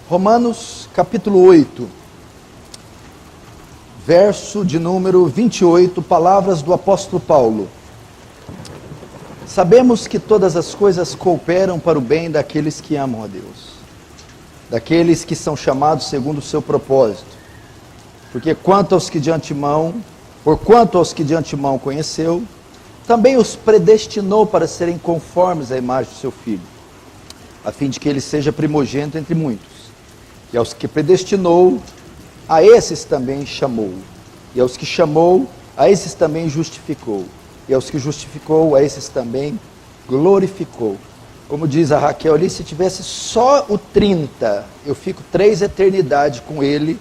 Romanos capítulo 8, verso de número 28, palavras do apóstolo Paulo. Sabemos que todas as coisas cooperam para o bem daqueles que amam a Deus, daqueles que são chamados segundo o seu propósito. Porque porquanto aos que de antemão conheceu, também os predestinou para serem conformes à imagem do seu Filho, a fim de que ele seja primogênito entre muitos. E aos que predestinou, a esses também chamou. E aos que chamou, a esses também justificou. E aos que justificou, a esses também glorificou. Como diz a Raquel ali, se tivesse só o 30, eu fico 3 eternidades com ele,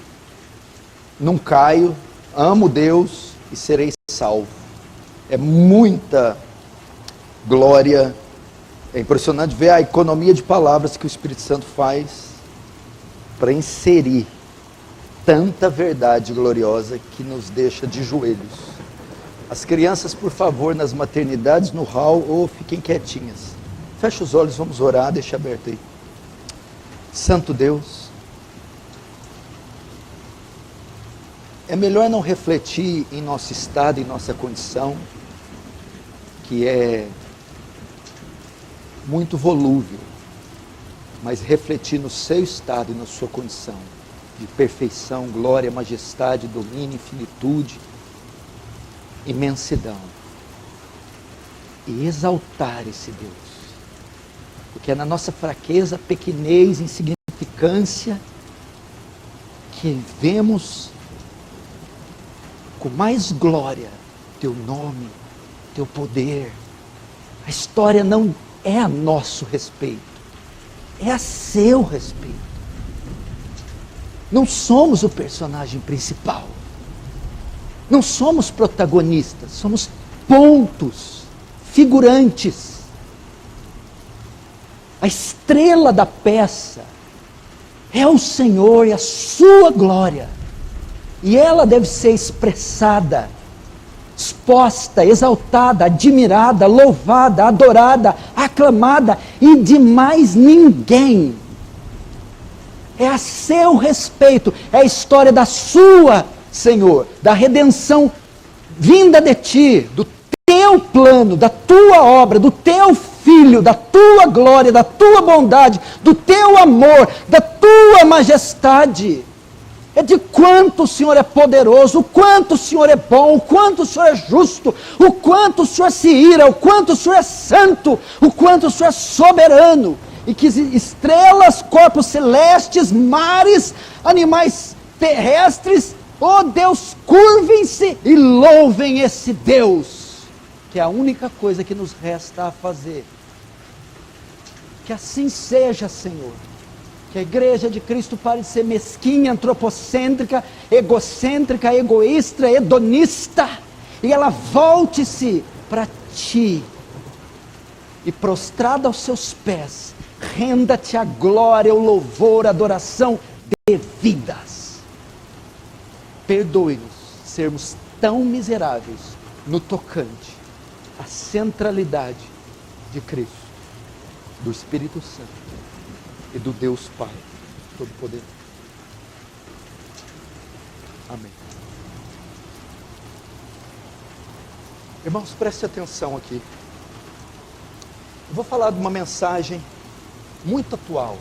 não caio, amo Deus e serei salvo. É muita glória, é impressionante ver a economia de palavras que o Espírito Santo faz para inserir tanta verdade gloriosa que nos deixa de joelhos. As crianças, por favor, nas maternidades, no hall, ou fiquem quietinhas. Fecha os olhos, vamos orar, deixa aberto aí. Santo Deus, é melhor não refletir em nosso estado, em nossa condição, que é muito volúvel, mas refletir no seu estado e na sua condição de perfeição, glória, majestade, domínio, infinitude, imensidão, e exaltar esse Deus, porque é na nossa fraqueza, pequenez, insignificância que vemos com mais glória teu nome, teu poder. A história não é a nosso respeito, é a seu respeito. Não somos o personagem principal, não somos protagonistas, somos pontos, figurantes. A estrela da peça é o Senhor e a sua glória, e ela deve ser expressada, exposta, exaltada, admirada, louvada, adorada, aclamada, e de mais ninguém. É a seu respeito, é a história da sua, Senhor, da redenção vinda de ti, do teu plano, da tua obra, do teu Filho, da tua glória, da tua bondade, do teu amor, da tua majestade. É de quanto o Senhor é poderoso, o quanto o Senhor é bom, o quanto o Senhor é justo, o quanto o Senhor se ira, o quanto o Senhor é santo, o quanto o Senhor é soberano. E que estrelas, corpos celestes, mares, animais terrestres, ó Deus, curvem-se e louvem esse Deus, que é a única coisa que nos resta a fazer. Que assim seja, Senhor. Que a igreja de Cristo pare de ser mesquinha, antropocêntrica, egocêntrica, egoísta, hedonista, e ela volte-se para ti, e prostrada aos seus pés, renda-te a glória, o louvor, a adoração devidas. Perdoe-nos sermos tão miseráveis no tocante à centralidade de Cristo, do Espírito Santo e do Deus Pai Todo-Poderoso. Amém. Irmãos, preste atenção aqui. Eu vou falar de uma mensagem muito atual,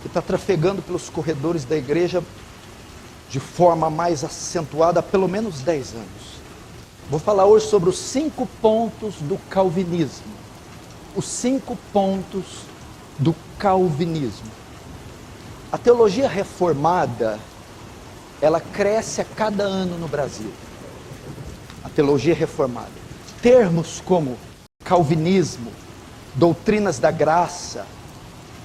que está trafegando pelos corredores da igreja de forma mais acentuada há pelo menos 10 anos. Vou falar hoje sobre os 5 pontos do calvinismo. Os 5 pontos do calvinismo. A teologia reformada, ela cresce a cada ano no Brasil. A teologia reformada. Termos como calvinismo, doutrinas da graça,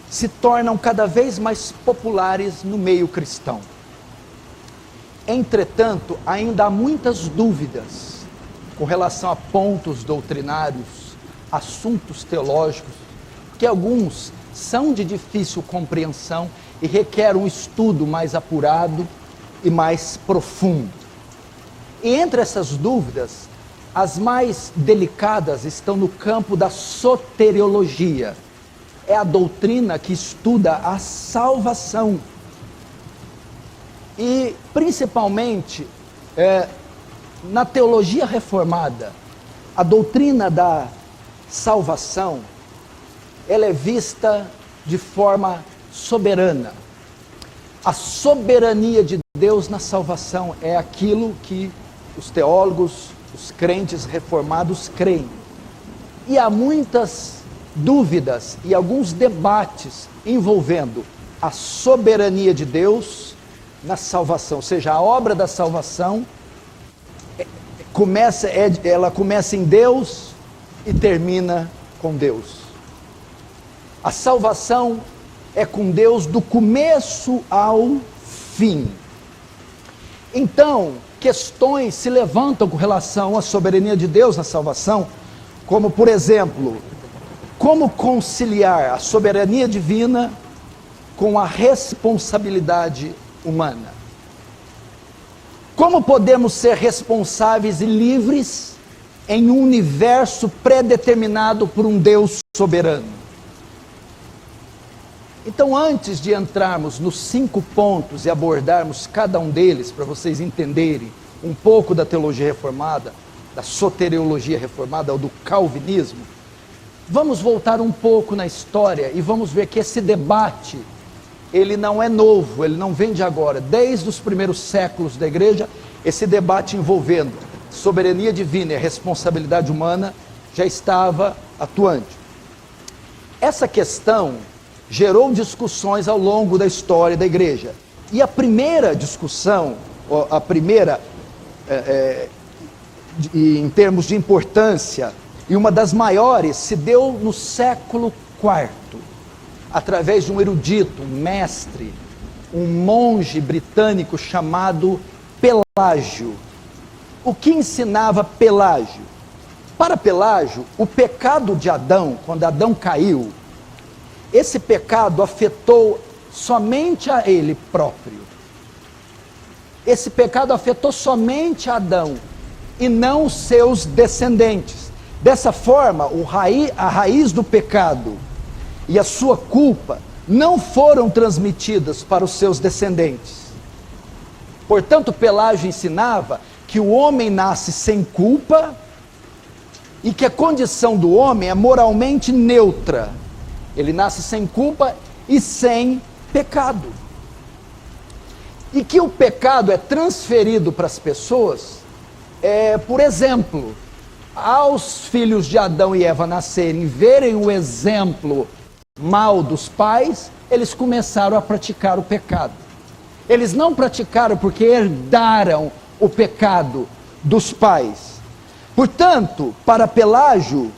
se tornam cada vez mais populares no meio cristão. Entretanto, ainda há muitas dúvidas com relação a pontos doutrinários, assuntos teológicos, que alguns são de difícil compreensão e requerem um estudo mais apurado e mais profundo. E entre essas dúvidas, as mais delicadas estão no campo da soteriologia, é a doutrina que estuda a salvação. E, principalmente, na teologia reformada, a doutrina da salvação, ela é vista de forma soberana. A soberania de Deus na salvação é aquilo que os teólogos, os crentes reformados creem. E há muitas dúvidas e alguns debates envolvendo a soberania de Deus na salvação, ou seja, a obra da salvação ela começa em Deus e termina com Deus. A salvação é com Deus do começo ao fim. Então, questões se levantam com relação à soberania de Deus na salvação, como, por exemplo, como conciliar a soberania divina com a responsabilidade humana? Como podemos ser responsáveis e livres em um universo predeterminado por um Deus soberano? Então, antes de entrarmos nos 5 pontos e abordarmos cada um deles, para vocês entenderem um pouco da teologia reformada, da soteriologia reformada ou do calvinismo, vamos voltar um pouco na história e vamos ver que esse debate, ele não é novo, ele não vem de agora. Desde os primeiros séculos da igreja, esse debate envolvendo soberania divina e responsabilidade humana já estava atuante. Essa questão gerou discussões ao longo da história da igreja. E a primeira discussão, em termos de importância, e uma das maiores, se deu no século IV, através de um erudito, um mestre, um monge britânico chamado Pelágio. O que ensinava Pelágio? Para Pelágio, o pecado de Adão, quando Adão caiu, esse pecado afetou somente a ele próprio. Esse pecado afetou somente Adão e não os seus descendentes. Dessa forma, a raiz do pecado e a sua culpa não foram transmitidas para os seus descendentes. Portanto, Pelágio ensinava que o homem nasce sem culpa e que a condição do homem é moralmente neutra. Ele nasce sem culpa e sem pecado. E que o pecado é transferido para as pessoas, por exemplo, aos filhos de Adão e Eva nascerem, verem o exemplo mal dos pais, eles começaram a praticar o pecado. Eles não praticaram porque herdaram o pecado dos pais. Portanto, para Pelágio,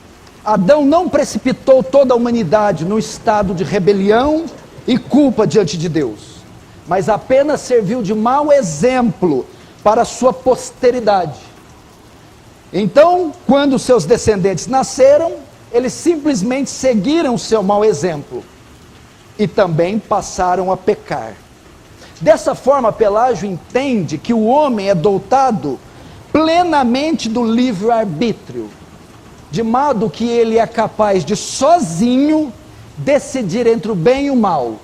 Adão não precipitou toda a humanidade no estado de rebelião e culpa diante de Deus, mas apenas serviu de mau exemplo para a sua posteridade. Então, quando seus descendentes nasceram, eles simplesmente seguiram seu mau exemplo e também passaram a pecar. Dessa forma, Pelágio entende que o homem é dotado plenamente do livre-arbítrio, de modo que ele é capaz de sozinho decidir entre o bem e o mal,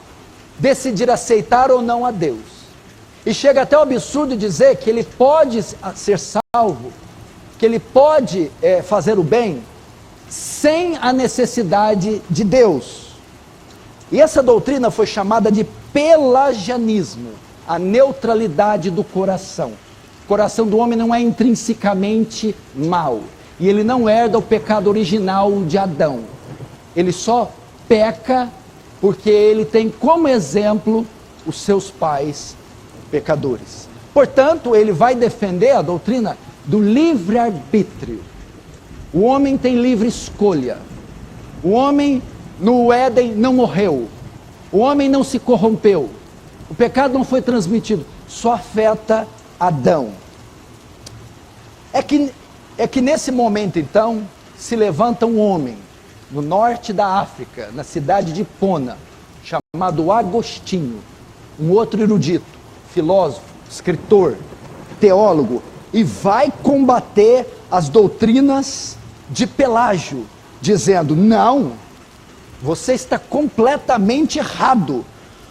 decidir aceitar ou não a Deus. E chega até o absurdo de dizer que ele pode ser salvo, que ele pode fazer o bem sem a necessidade de Deus. E essa doutrina foi chamada de pelagianismo, a neutralidade do coração. O coração do homem não é intrinsecamente mau, e ele não herda o pecado original de Adão. Ele só peca porque ele tem como exemplo os seus pais pecadores. Portanto, ele vai defender a doutrina do livre-arbítrio. O homem tem livre escolha. O homem no Éden não morreu. O homem não se corrompeu. O pecado não foi transmitido. Só afeta Adão. É que nesse momento, então, se levanta um homem no norte da África, na cidade de Hipona, chamado Agostinho, um outro erudito, filósofo, escritor, teólogo, e vai combater as doutrinas de Pelágio, dizendo: não, Você está completamente errado.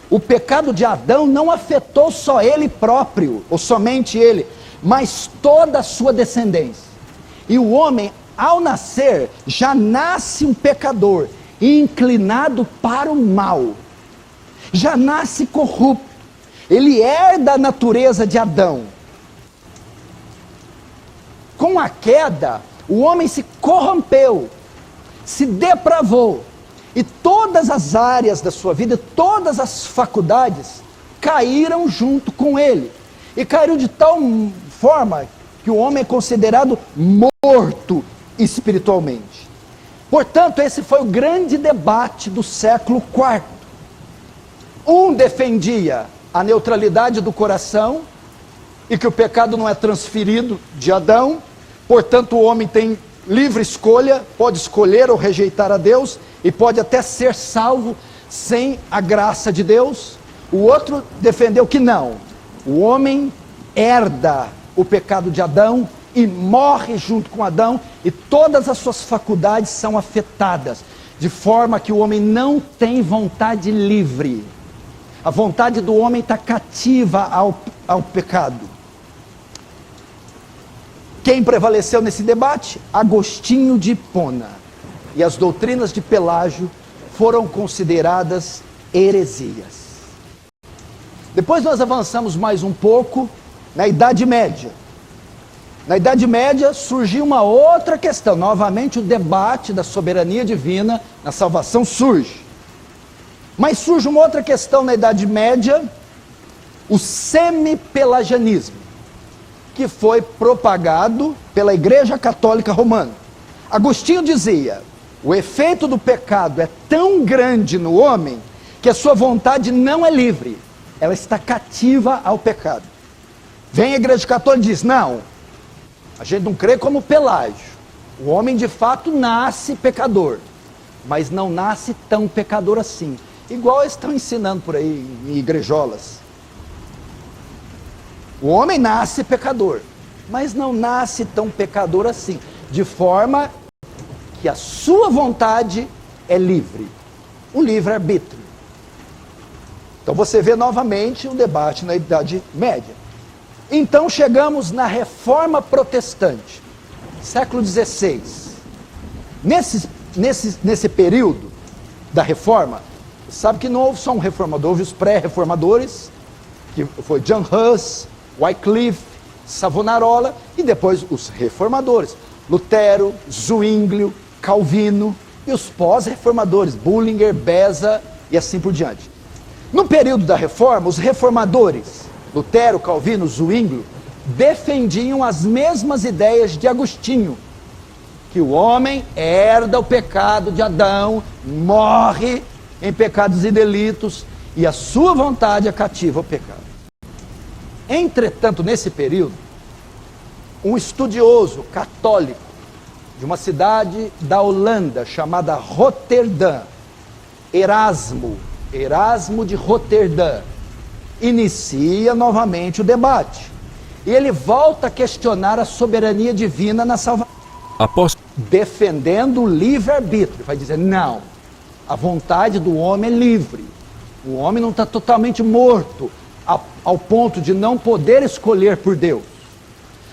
O pecado de Adão não afetou só ele próprio, ou somente ele, mas toda a sua descendência. E o homem, ao nascer, já nasce um pecador, inclinado para o mal. Já nasce corrupto. Ele herda a natureza de Adão. Com a queda, o homem se corrompeu, se depravou. E todas as áreas da sua vida, todas as faculdades, caíram junto com ele. E caíram de tal forma que o homem é considerado morto espiritualmente. Portanto, esse foi o grande debate do século IV. Um defendia a neutralidade do coração e que o pecado não é transferido de Adão. Portanto, o homem tem livre escolha, pode escolher ou rejeitar a Deus e pode até ser salvo sem a graça de Deus. O outro defendeu que não. O homem herda o pecado de Adão e morre junto com Adão, e todas as suas faculdades são afetadas, de forma que o homem não tem vontade livre. A vontade do homem está cativa ao pecado. Quem prevaleceu nesse debate? Agostinho de Hipona. E as doutrinas de Pelágio foram consideradas heresias. Depois nós avançamos mais um pouco na Idade Média. Na Idade Média surgiu uma outra questão. Novamente o debate da soberania divina na salvação surge. Mas surge uma outra questão na Idade Média, o semi-pelagianismo, que foi propagado pela Igreja Católica Romana. Agostinho dizia: o efeito do pecado é tão grande no homem que a sua vontade não é livre, ela está cativa ao pecado. Vem a Igreja Católica e diz: não, a gente não crê como Pelágio. O homem de fato nasce pecador, mas não nasce tão pecador assim. Igual eles estão ensinando por aí em igrejolas. O homem nasce pecador, mas não nasce tão pecador assim, de forma que a sua vontade é livre, o livre-arbítrio. Então você vê novamente o debate na Idade Média. Então chegamos na Reforma Protestante, século XVI. Nesse período da Reforma, sabe que não houve só um reformador, houve os pré-reformadores, que foi John Hus, Wycliffe, Savonarola, e depois os reformadores, Lutero, Zwinglio, Calvino, e os pós-reformadores, Bullinger, Beza e assim por diante. No período da Reforma, os reformadores, Lutero, Calvino, Zwinglio, defendiam as mesmas ideias de Agostinho, que o homem herda o pecado de Adão, morre em pecados e delitos, e a sua vontade é cativa ao pecado. Entretanto, nesse período, um estudioso católico de uma cidade da Holanda, chamada Roterdã, Erasmo de Roterdã, inicia novamente o debate. E ele volta a questionar a soberania divina na salvação, defendendo o livre-arbítrio. Vai dizer: não, a vontade do homem é livre. O homem não está totalmente morto ao ponto de não poder escolher por Deus.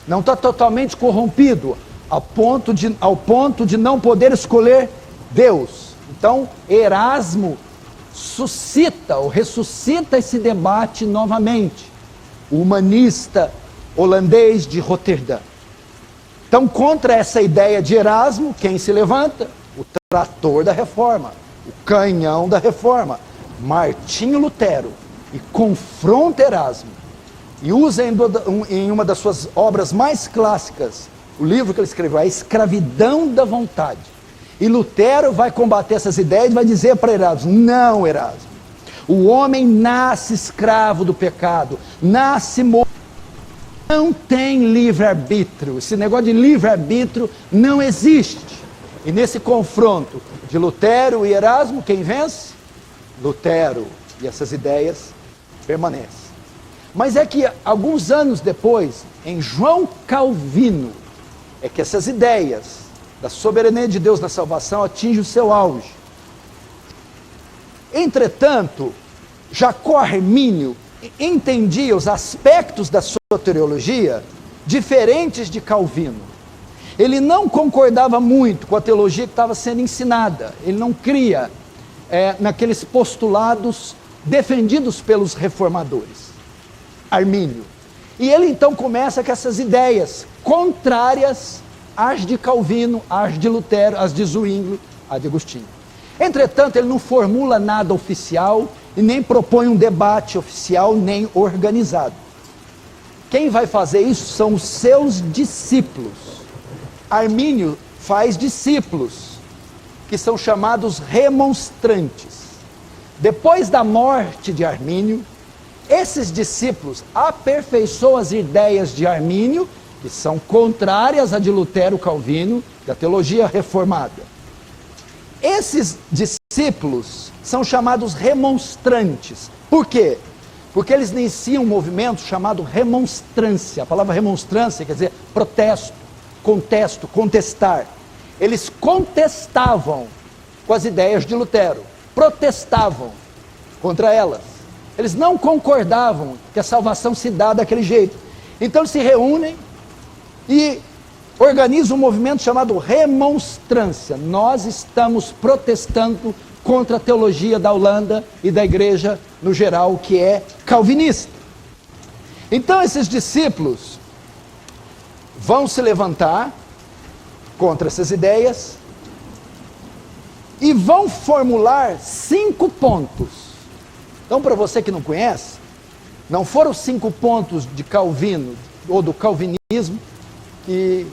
Não está totalmente corrompido ao ponto de não poder escolher Deus. Então, Erasmo suscita ou ressuscita esse debate novamente. O humanista holandês de Roterdã. Então, contra essa ideia de Erasmo, quem se levanta? O trator da reforma, o canhão da reforma, Martinho Lutero, e confronta Erasmo, e usa em uma das suas obras mais clássicas, o livro que ele escreveu, A Escravidão da Vontade. E Lutero vai combater essas ideias e vai dizer para Erasmo: não, Erasmo, o homem nasce escravo do pecado, nasce morto, não tem livre-arbítrio, esse negócio de livre-arbítrio não existe. E nesse confronto de Lutero e Erasmo, quem vence? Lutero, e essas ideias permanecem. Mas é que alguns anos depois, em João Calvino, é que essas ideias da soberania de Deus na salvação atingem o seu auge. Entretanto, Jacó Armínio entendia os aspectos da soteriologia diferentes de Calvino. Ele não concordava muito com a teologia que estava sendo ensinada. Ele não cria naqueles postulados defendidos pelos reformadores. Armínio. E ele então começa com essas ideias contrárias às de Calvino, às de Lutero, às de Zwinglio, às de Agostinho. Entretanto, ele não formula nada oficial e nem propõe um debate oficial nem organizado. Quem vai fazer isso são os seus discípulos. Armínio faz discípulos, que são chamados remonstrantes. Depois da morte de Armínio, esses discípulos aperfeiçoam as ideias de Armínio, que são contrárias à de Lutero, Calvino, da teologia reformada. Esses discípulos são chamados remonstrantes. Por quê? Porque eles iniciam um movimento chamado remonstrância. A palavra remonstrância quer dizer protesto, contesto, contestar. Eles contestavam com as ideias de Lutero, protestavam contra elas. Eles não concordavam que a salvação se dá daquele jeito. Então eles se reúnem e organizam um movimento chamado remonstrância. Nós estamos protestando contra a teologia da Holanda e da igreja no geral, que é calvinista. Então esses discípulos vão se levantar contra essas ideias e vão formular 5 pontos. Então, para você que não conhece, não foram 5 pontos de Calvino ou do calvinismo que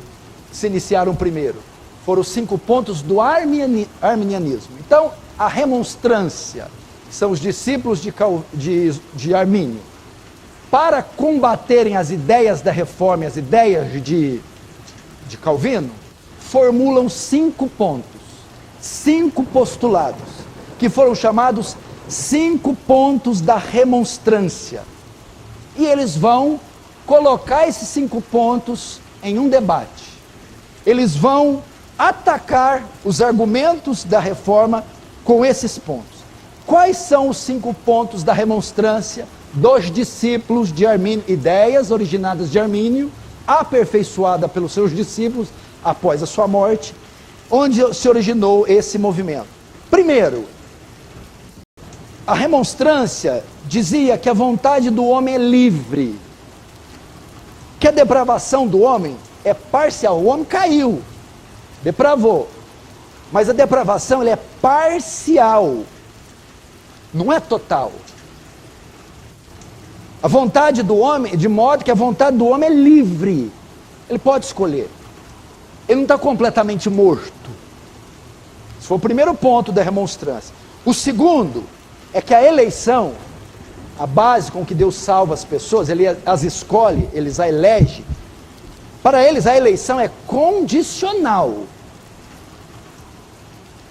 se iniciaram primeiro. Foram os 5 pontos do arminianismo. Então, a remonstrância, que são os discípulos de Armínio, para combaterem as ideias da reforma e as ideias de Calvino, formulam 5 pontos, 5 postulados, que foram chamados 5 pontos da remonstrância. E eles vão colocar esses 5 pontos em um debate. Eles vão atacar os argumentos da reforma com esses pontos. Quais são os 5 pontos da remonstrância dos discípulos de Armínio? Ideias originadas de Armínio, aperfeiçoada pelos seus discípulos após a sua morte, onde se originou esse movimento. Primeiro, a remonstrância dizia que a vontade do homem é livre, que a depravação do homem é parcial. O homem caiu, depravou, mas a depravação ela é parcial, não é total. A vontade do homem, de modo que a vontade do homem é livre, ele pode escolher, ele não está completamente morto. Esse foi o primeiro ponto da remonstrância. O segundo é que a eleição, a base com que Deus salva as pessoas, Ele as escolhe, Ele as elege. Para eles a eleição é condicional.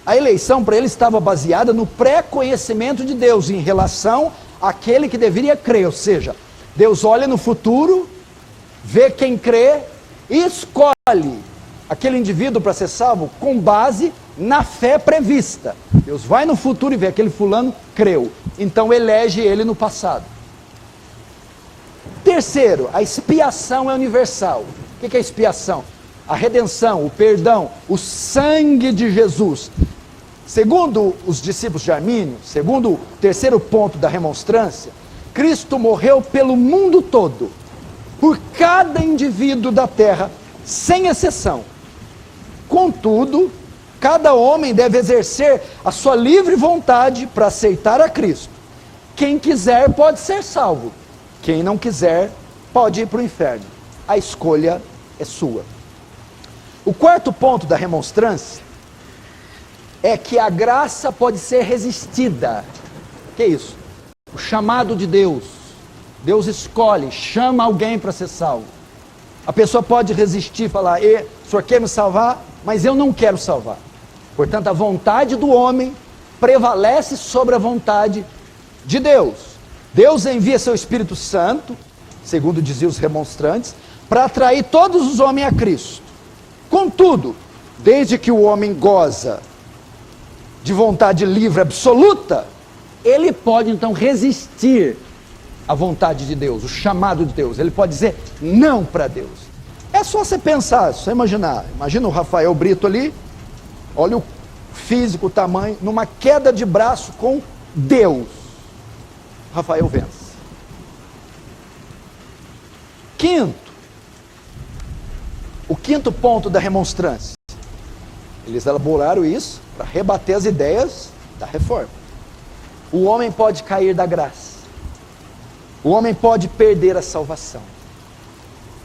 A eleição para eles estava baseada no pré-conhecimento de Deus em relação àquele que deveria crer. Ou seja, Deus olha no futuro, vê quem crê e escolhe aquele indivíduo para ser salvo com base na fé prevista. Deus vai no futuro e vê aquele fulano creu, então elege ele no passado. Terceiro, a expiação é universal. O que é a expiação? A redenção, o perdão, o sangue de Jesus. Segundo os discípulos de Armínio, segundo o terceiro ponto da remonstrância, Cristo morreu pelo mundo todo, por cada indivíduo da terra, sem exceção. Contudo, cada homem deve exercer a sua livre vontade para aceitar a Cristo. Quem quiser pode ser salvo. Quem não quiser pode ir para o inferno. A escolha é sua. O quarto ponto da remonstrância é que a graça pode ser resistida. O que é isso? O chamado de Deus. Deus escolhe, chama alguém para ser salvo. A pessoa pode resistir, falar: o senhor quer me salvar, mas eu não quero salvar. Portanto, a vontade do homem prevalece sobre a vontade de Deus. Deus envia seu Espírito Santo, segundo diziam os remonstrantes, para atrair todos os homens a Cristo. Contudo, desde que o homem goza de vontade livre absoluta, ele pode então resistir à vontade de Deus, o chamado de Deus. Ele pode dizer não para Deus. É só você pensar, só imaginar. Imagina o Rafael Brito ali, olha o físico, o tamanho, numa queda de braço com Deus. Rafael vence. O quinto ponto da remonstrância. Eles elaboraram isso para rebater as ideias da reforma. O homem pode cair da graça. O homem pode perder a salvação.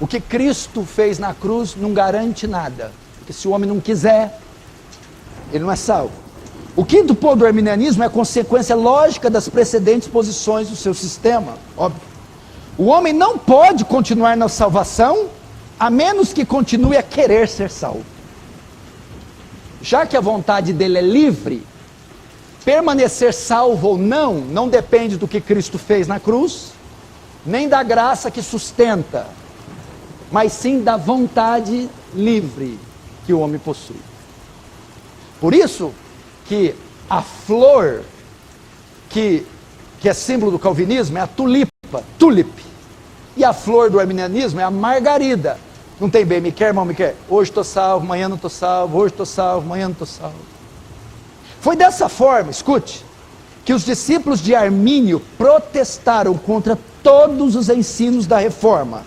O que Cristo fez na cruz não garante nada. Porque se o homem não quiser, ele não é salvo. O quinto ponto do arminianismo é a consequência lógica das precedentes posições do seu sistema. Óbvio. O homem não pode continuar na salvação, a menos que continue a querer ser salvo. Já que a vontade dele é livre, permanecer salvo ou não depende do que Cristo fez na cruz, nem da graça que sustenta, mas sim da vontade livre que o homem possui. Por isso que a flor que é símbolo do calvinismo é a tulip. E a flor do arminianismo é a margarida. Não tem bem, me quer, irmão, me quer. Hoje estou salvo, amanhã não estou salvo, hoje estou salvo, amanhã não estou salvo. Foi dessa forma, escute, que os discípulos de Armínio protestaram contra todos os ensinos da reforma.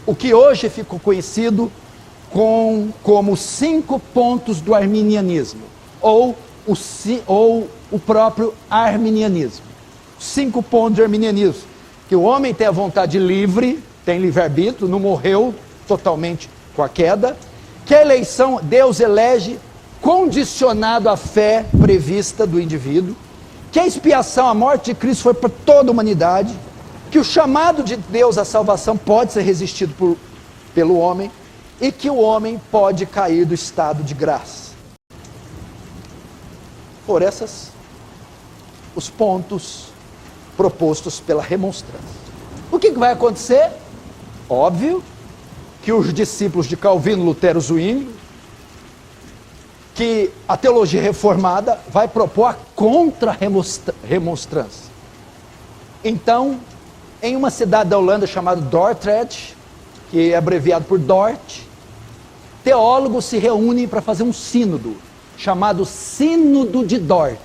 O que hoje ficou conhecido como 5 pontos do arminianismo, ou o próprio arminianismo. 5 pontos do arminianismo. Que o homem tem a vontade livre, tem livre-arbítrio, não morreu totalmente com a queda. Que a eleição, Deus elege condicionado à fé prevista do indivíduo. Que a expiação, a morte de Cristo foi para toda a humanidade. Que o chamado de Deus à salvação pode ser resistido pelo homem. E que o homem pode cair do estado de graça. Por os pontos propostos pela remonstrância. O que vai acontecer? Óbvio que os discípulos de Calvino, Lutero, Zwinglio, que a teologia reformada vai propor a contra-remonstrância. Então, em uma cidade da Holanda chamada Dordrecht, que é abreviado por Dort, teólogos se reúnem para fazer um sínodo, chamado Sínodo de Dort.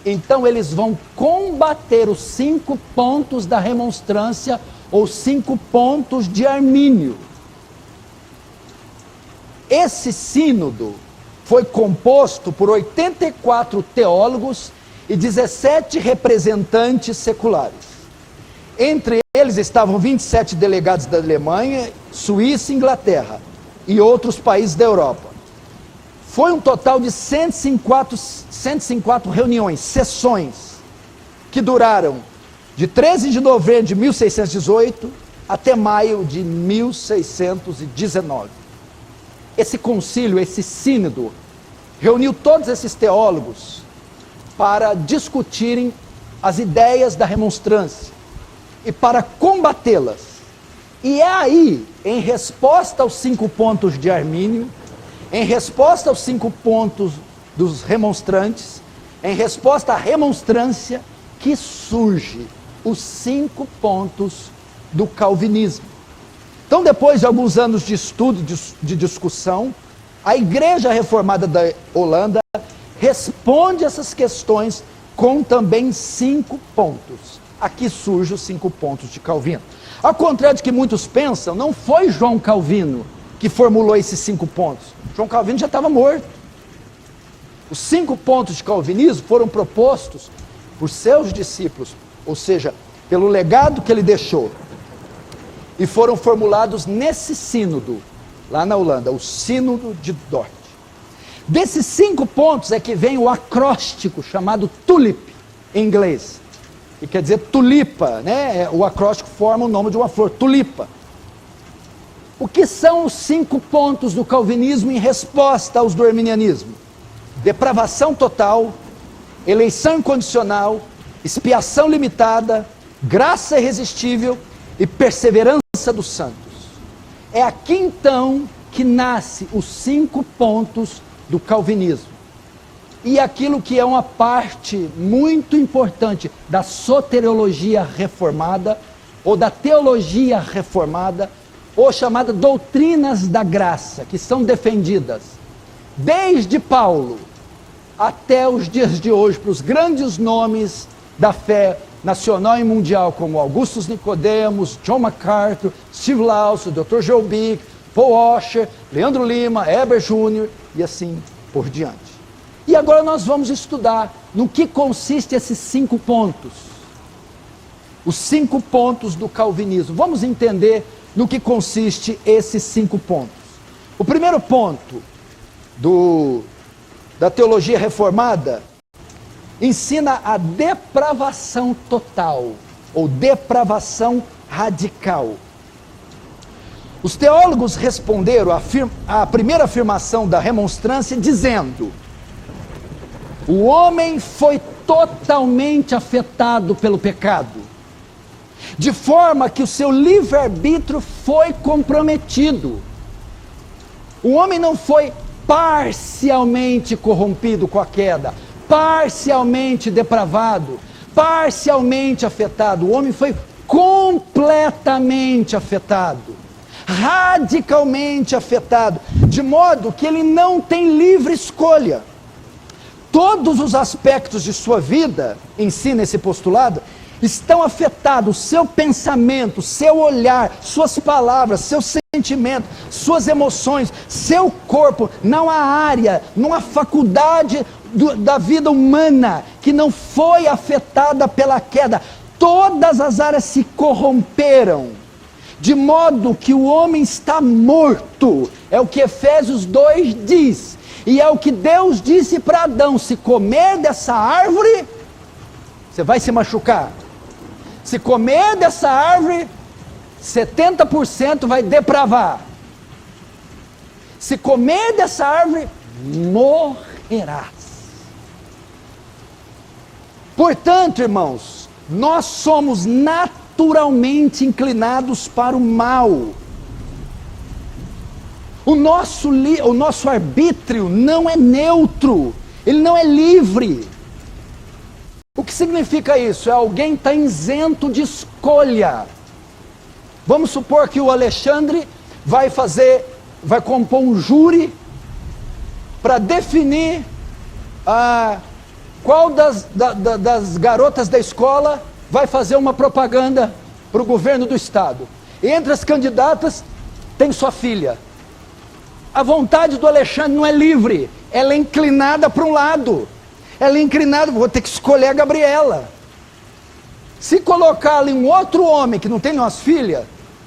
Então eles vão combater os 5 pontos da remonstrância, ou 5 pontos de Armínio. Esse sínodo foi composto por 84 teólogos e 17 representantes seculares. Entre eles estavam 27 delegados da Alemanha, Suíça e Inglaterra, e outros países da Europa. Foi um total de 104 reuniões, sessões, que duraram de 13 de novembro de 1618 até maio de 1619. Esse concílio, esse sínodo, reuniu todos esses teólogos para discutirem as ideias da remonstrância e para combatê-las. E é aí, em resposta aos 5 pontos de Armínio, em resposta aos 5 pontos dos remonstrantes, em resposta à remonstrância, que surge os 5 pontos do calvinismo. Então, depois de alguns anos de estudo, de discussão, a Igreja Reformada da Holanda responde essas questões com também 5 pontos. Aqui surgem os 5 pontos de Calvino. Ao contrário do que muitos pensam, não foi João Calvino que formulou esses 5 pontos. João Calvino já estava morto. Os 5 pontos de calvinismo foram propostos por seus discípulos, ou seja, pelo legado que ele deixou, e foram formulados nesse sínodo, lá na Holanda, o Sínodo de Dort. Desses 5 pontos é que vem o acróstico chamado TULIP, em inglês, que quer dizer tulipa, né? O acróstico forma o nome de uma flor, tulipa. O que são os 5 pontos do calvinismo em resposta aos do arminianismo? Depravação total, eleição incondicional, expiação limitada, graça irresistível e perseverança dos santos. É aqui então que nasce os 5 pontos do calvinismo. e aquilo que é uma parte muito importante da soteriologia reformada, ou da teologia reformada, ou chamada doutrinas da graça, que são defendidas desde Paulo até os dias de hoje, para os grandes nomes da fé nacional e mundial, como Augustus Nicodemos, John MacArthur, Steve Lawson, Dr. Joe Bick, Paul Washer, Leandro Lima, Heber Júnior, e assim por diante. E agora nós vamos estudar no que consiste esses 5 pontos. Os 5 pontos do calvinismo. Vamos entender no que consiste esses 5 pontos. O primeiro ponto da teologia reformada ensina a depravação total, ou depravação radical. Os teólogos responderam à primeira afirmação da remonstrância dizendo: o homem foi totalmente afetado pelo pecado, de forma que o seu livre-arbítrio foi comprometido. O homem não foi parcialmente corrompido com a queda, parcialmente depravado, parcialmente afetado. O homem foi completamente afetado, radicalmente afetado, de modo que ele não tem livre escolha. Todos os aspectos de sua vida, ensina esse postulado, estão afetados: seu pensamento, seu olhar, suas palavras, seu sentimento, suas emoções, seu corpo. Não há área, não há faculdade da vida humana que não foi afetada pela queda. Todas as áreas se corromperam, de modo que o homem está morto. É o que Efésios 2 diz, e é o que Deus disse para Adão: se comer dessa árvore, você vai se machucar. Se comer dessa árvore, 70% vai depravar. Se comer dessa árvore, morrerás. Portanto, irmãos, nós somos naturalmente inclinados para o mal. O nosso arbítrio não é neutro, ele não é livre. O que significa isso? É alguém está isento de escolha. Vamos supor que o Alexandre vai compor um júri para definir qual das garotas da escola vai fazer uma propaganda para o governo do estado. Entre as candidatas tem sua filha. A vontade do Alexandre não é livre, ela é inclinada para um lado. Ela é inclinada, vou ter que escolher a Gabriela. Se colocar ali um outro homem que não tem nenhuma filha,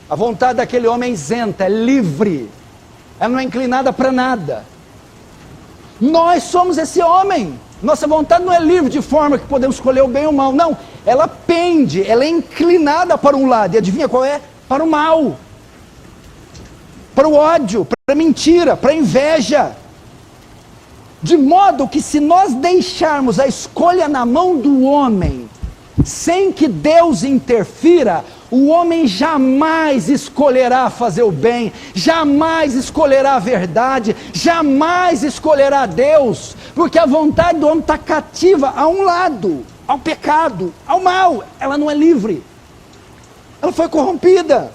a vontade daquele homem é isenta, é livre. Ela não é inclinada para nada. Nós somos esse homem. Nossa vontade não é livre de forma que podemos escolher o bem ou o mal. Não, ela pende, ela é inclinada para um lado. E adivinha qual é? Para o mal. Para o ódio, para a mentira, para a inveja. De modo que se nós deixarmos a escolha na mão do homem, sem que Deus interfira, o homem jamais escolherá fazer o bem, jamais escolherá a verdade, jamais escolherá Deus, porque a vontade do homem está cativa a um lado, ao pecado, ao mal. Ela não é livre, ela foi corrompida.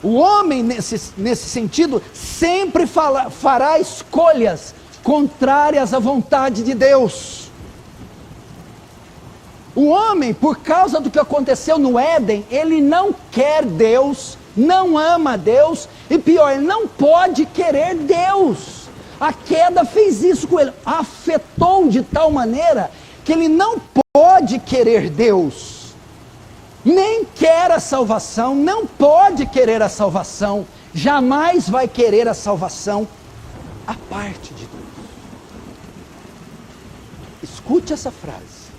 O homem, nesse sentido, sempre fará escolhas contrárias à vontade de Deus. O homem, por causa do que aconteceu no Éden, ele não quer Deus, não ama Deus, e pior, ele não pode querer Deus. A queda fez isso com ele, afetou de tal maneira que ele não pode querer Deus. Nem quer a salvação, não pode querer a salvação, jamais vai querer a salvação à parte de Deus. Escute essa frase: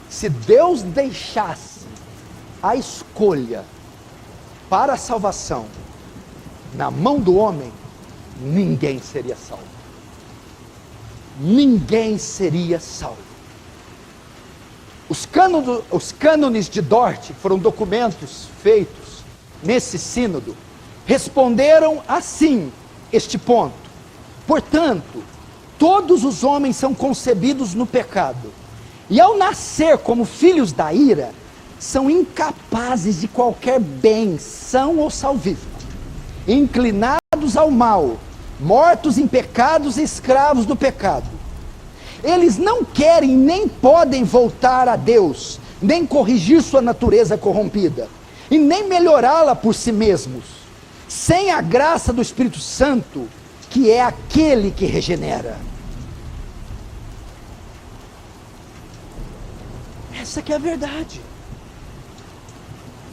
se Deus deixasse a escolha para a salvação na mão do homem, ninguém seria salvo. Ninguém seria salvo. Os cânones de Dort, foram documentos feitos nesse sínodo, responderam assim este ponto: Portanto, todos os homens são concebidos no pecado, e ao nascer como filhos da ira, são incapazes de qualquer benção ou salvífico, inclinados ao mal, mortos em pecados e escravos do pecado. Eles não querem nem podem voltar a Deus, nem corrigir sua natureza corrompida, e nem melhorá-la por si mesmos, sem a graça do Espírito Santo, que é aquele que regenera. Essa que é a verdade.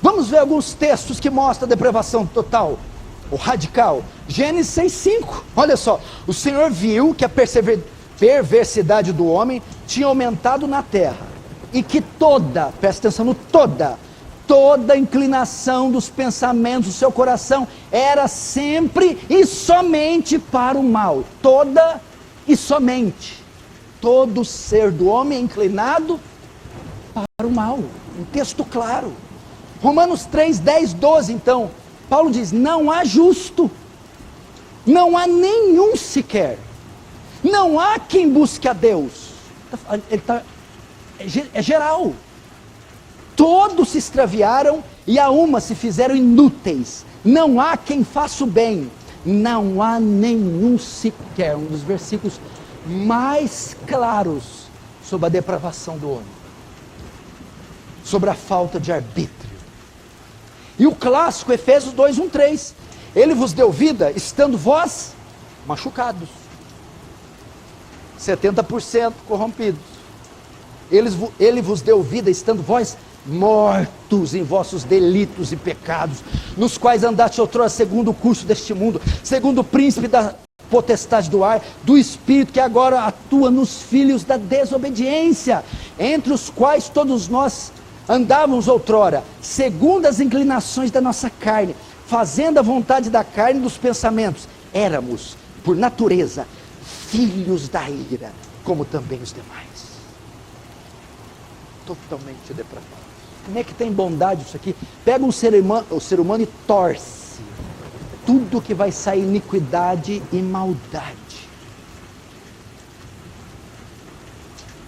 Vamos ver alguns textos que mostram a depravação total, ou radical. Gênesis 6:5, olha só. O Senhor viu que a perversidade do homem tinha aumentado na terra, e que presta atenção no toda inclinação dos pensamentos do seu coração era sempre e somente para o mal. Toda e somente. Todo ser do homem é inclinado para o mal. Um texto claro. Romanos 3, 10, 12, então, Paulo diz, não há justo, não há nenhum sequer, não há quem busque a Deus. É geral. Todos se extraviaram e a uma se fizeram inúteis. Não há quem faça o bem, não há nenhum sequer. Um dos versículos mais claros sobre a depravação do homem, sobre a falta de arbítrio. E o clássico, Efésios 2, 1, 3. Ele vos deu vida, estando vós machucados, 70% corrompidos. Ele vos deu vida, estando vós mortos em vossos delitos e pecados, nos quais andaste outrora segundo o curso deste mundo, segundo o príncipe da potestade do ar, do espírito que agora atua nos filhos da desobediência, entre os quais todos nós andávamos outrora, segundo as inclinações da nossa carne, fazendo a vontade da carne e dos pensamentos. Éramos, por natureza, filhos da ira, como também os demais. Totalmente depravados. Como é que tem bondade isso aqui? Pega o ser humano e torce tudo que vai sair iniquidade e maldade.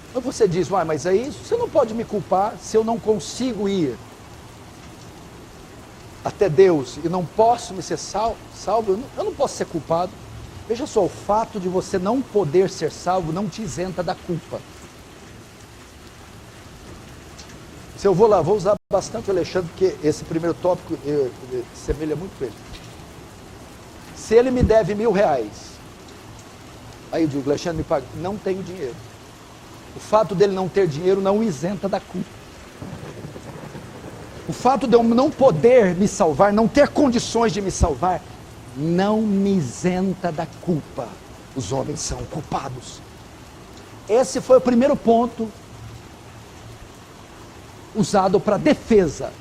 Então você diz, mas aí você não pode me culpar se eu não consigo ir até Deus e não posso me ser salvo, eu não posso ser culpado. Veja só, o fato de você não poder ser salvo não te isenta da culpa. Se eu vou lá, vou usar bastante o Alexandre, porque esse primeiro tópico semelha muito com ele. Se ele me deve R$1.000, aí eu digo, Alexandre, me paga. Não tenho dinheiro. O fato dele não ter dinheiro não o isenta da culpa. O fato de eu não poder me salvar, não ter condições de me salvar, não me isenta da culpa. Os homens são culpados. Esse foi o primeiro ponto usado para defesa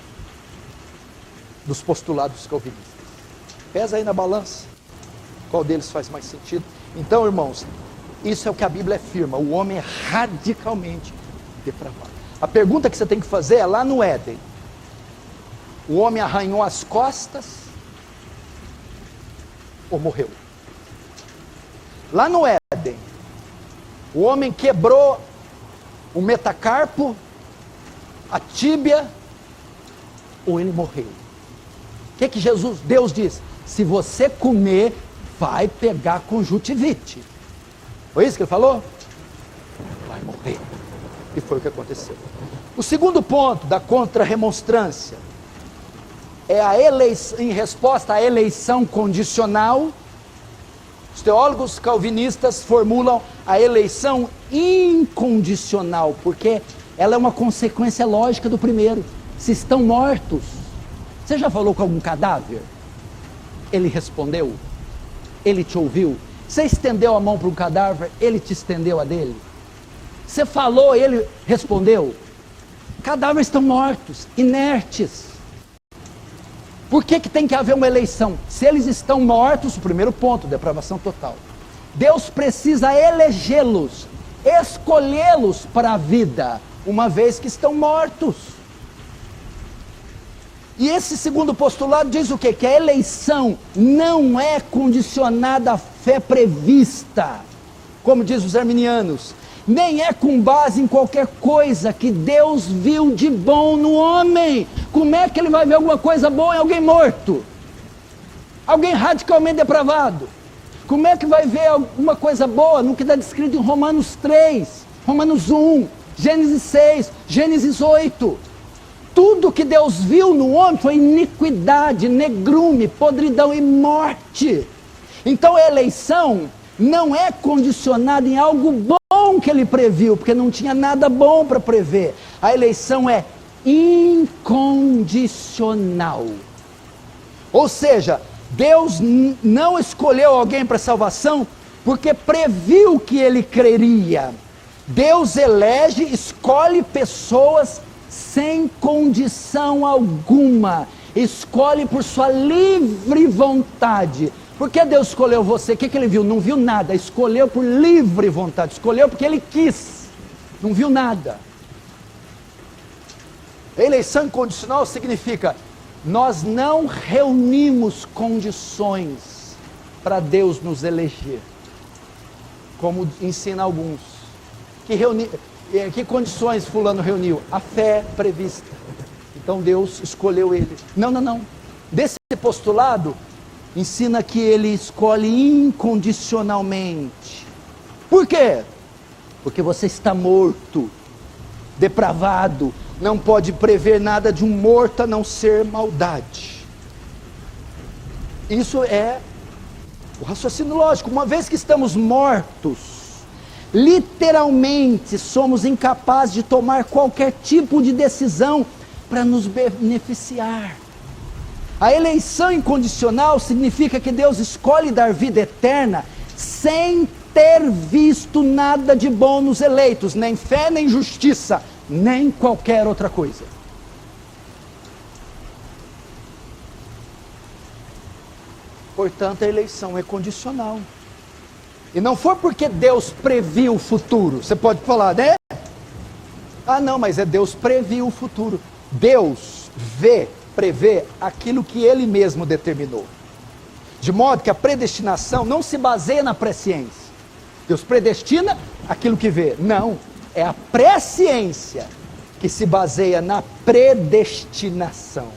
dos postulados calvinistas. Pesa aí na balança, qual deles faz mais sentido. Então, irmãos, isso é o que a Bíblia afirma, o homem é radicalmente depravado. A pergunta que você tem que fazer é lá no Éden, o homem arranhou as costas ou morreu? Lá no Éden, o homem quebrou o metacarpo, a tíbia, ou ele morreu? O que Deus diz? Se você comer, vai pegar conjuntivite. Foi isso que ele falou? Vai morrer. E foi o que aconteceu. O segundo ponto da contra-remonstrância é a eleição, em resposta à eleição condicional. Os teólogos calvinistas formulam a eleição incondicional, porque ela é uma consequência lógica do primeiro. Se estão mortos, você já falou com algum cadáver? Ele respondeu? Ele te ouviu? Você estendeu a mão para um cadáver, ele te estendeu a dele? Você falou, ele respondeu? Cadáveres estão mortos, inertes. Por que tem que haver uma eleição? Se eles estão mortos, o primeiro ponto, depravação total. Deus precisa elegê-los, escolhê-los para a vida, uma vez que estão mortos. E esse segundo postulado diz o quê? Que a eleição não é condicionada à fé prevista, como diz os arminianos, nem é com base em qualquer coisa que Deus viu de bom no homem. Como é que ele vai ver alguma coisa boa em alguém morto? Alguém radicalmente depravado? Como é que vai ver alguma coisa boa no que está descrito em Romanos 3, Romanos 1, Gênesis 6, Gênesis 8? Tudo que Deus viu no homem foi iniquidade, negrume, podridão e morte. Então a eleição não é condicionada em algo bom que ele previu, porque não tinha nada bom para prever. A eleição é incondicional. Ou seja, Deus não escolheu alguém para salvação porque previu que ele creria. Deus elege, escolhe pessoas sem condição alguma. Escolhe por sua livre vontade. Por que Deus escolheu você? O que ele viu? Não viu nada. Escolheu por livre vontade. Escolheu porque ele quis. Não viu nada. Eleição incondicional significa: nós não reunimos condições para Deus nos eleger, como ensina alguns. Que condições fulano reuniu? A fé prevista. Então Deus escolheu ele. Não. Desse postulado, ensina que ele escolhe incondicionalmente. Por quê? Porque você está morto, depravado, não pode prever nada de um morto a não ser maldade. Isso é o raciocínio lógico. Uma vez que estamos mortos, literalmente somos incapazes de tomar qualquer tipo de decisão para nos beneficiar. A eleição incondicional significa que Deus escolhe dar vida eterna sem ter visto nada de bom nos eleitos, nem fé, nem justiça, nem qualquer outra coisa. Portanto, a eleição é condicional. E não foi porque Deus previu o futuro. Você pode falar, né? Ah, não, mas é Deus previu o futuro. Deus prevê aquilo que Ele mesmo determinou. De modo que a predestinação não se baseia na presciência. Deus predestina aquilo que vê. Não, é a presciência que se baseia na predestinação.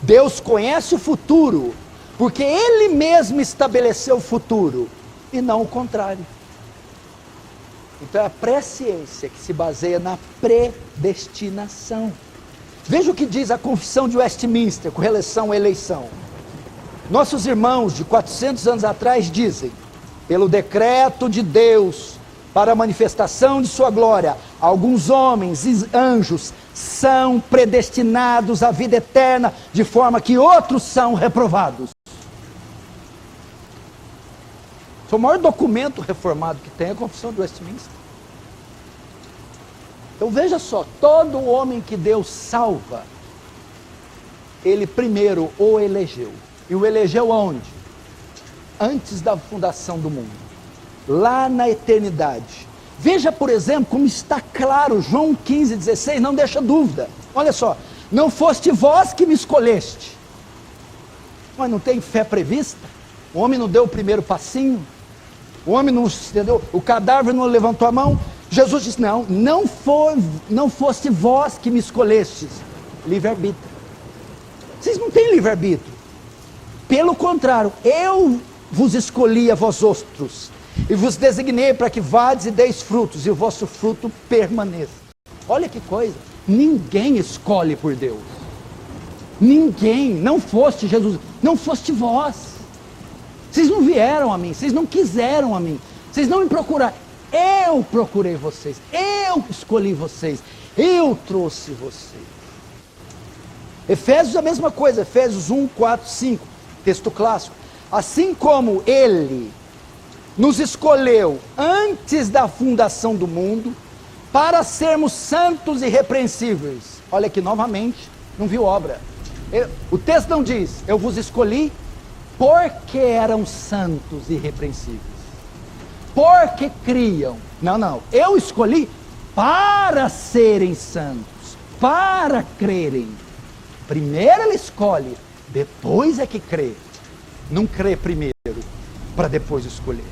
Deus conhece o futuro, porque Ele mesmo estabeleceu o futuro, e não o contrário. Então é a presciência que se baseia na predestinação. Veja o que diz a Confissão de Westminster com relação à eleição. Nossos irmãos de 400 anos atrás dizem: pelo decreto de Deus, para a manifestação de sua glória, alguns homens e anjos são predestinados à vida eterna, de forma que outros são reprovados. O maior documento reformado que tem é a Confissão de Westminster. Então veja só, todo homem que Deus salva, Ele primeiro o elegeu. E o elegeu aonde? Antes da fundação do mundo, lá na eternidade. Veja, por exemplo, como está claro, João 15,16, não deixa dúvida. Olha só, não foste vós que me escolheste. Mas não tem fé prevista? O homem não deu o primeiro passinho? O homem não, entendeu? O cadáver não levantou a mão? Jesus disse: não foste vós que me escolhestes. Livre-arbítrio. Vocês não têm livre-arbítrio. Pelo contrário, eu vos escolhi a vós outros, e vos designei para que vades e deis frutos, e o vosso fruto permaneça. Olha que coisa, ninguém escolhe por Deus. Ninguém, não foste Jesus, não foste vós. Vocês não vieram a mim, vocês não quiseram a mim, vocês não me procuraram. Eu procurei vocês, eu escolhi vocês, eu trouxe vocês. Efésios é a mesma coisa, Efésios 1, 4, 5, texto clássico. Assim como Ele nos escolheu antes da fundação do mundo, para sermos santos e irrepreensíveis. Olha aqui novamente, não viu obra. O texto não diz: eu vos escolhi porque eram santos e irrepreensíveis, porque criam. Não, eu escolhi para serem santos, para crerem. Primeiro Ele escolhe, depois é que crê. Não crê primeiro. para depois escolher.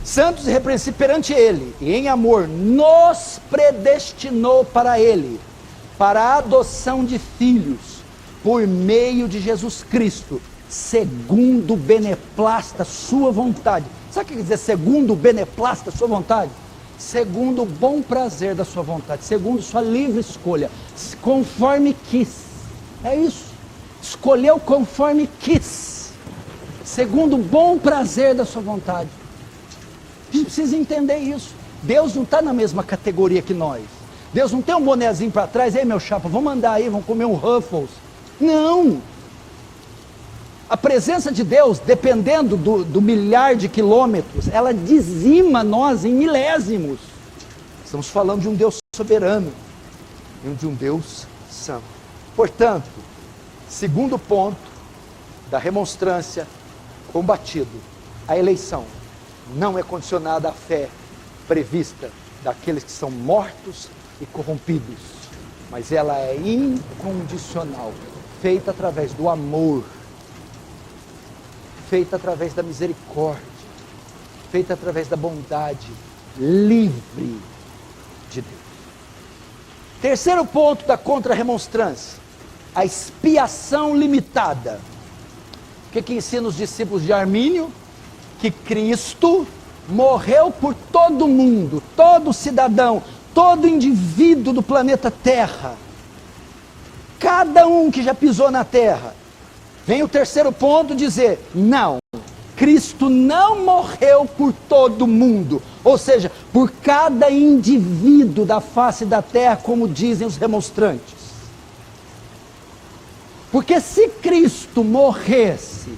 Santos e repreensíveis perante Ele, e em amor nos predestinou para Ele, para a adoção de filhos, por meio de Jesus Cristo, segundo o beneplácito da sua vontade. Sabe o que quer dizer segundo o beneplácito da sua vontade? Segundo o bom prazer da sua vontade, segundo sua livre escolha, conforme quis. É isso. Escolheu conforme quis, segundo o bom prazer da sua vontade. A gente precisa entender isso. Deus não está na mesma categoria que nós. Deus não tem um bonezinho para trás, ei meu chapa, vamos andar aí, vamos comer um Ruffles. Não. A presença de Deus, dependendo do milhar de quilômetros, ela dizima nós em milésimos. Estamos falando de um Deus soberano e de um Deus santo. Portanto, segundo ponto da remonstrância combatido, a eleição não é condicionada à fé prevista daqueles que são mortos e corrompidos, mas ela é incondicional, feita através do amor, feita através da misericórdia, feita através da bondade, livre de Deus. Terceiro ponto da contra-remonstrância, a expiação limitada. O que ensina os discípulos de Armínio? Que Cristo morreu por todo mundo, todo cidadão, todo indivíduo do planeta Terra, cada um que já pisou na Terra. Vem o terceiro ponto dizer, não, Cristo não morreu por todo mundo, ou seja, por cada indivíduo da face da Terra, como dizem os remonstrantes. Porque se Cristo morresse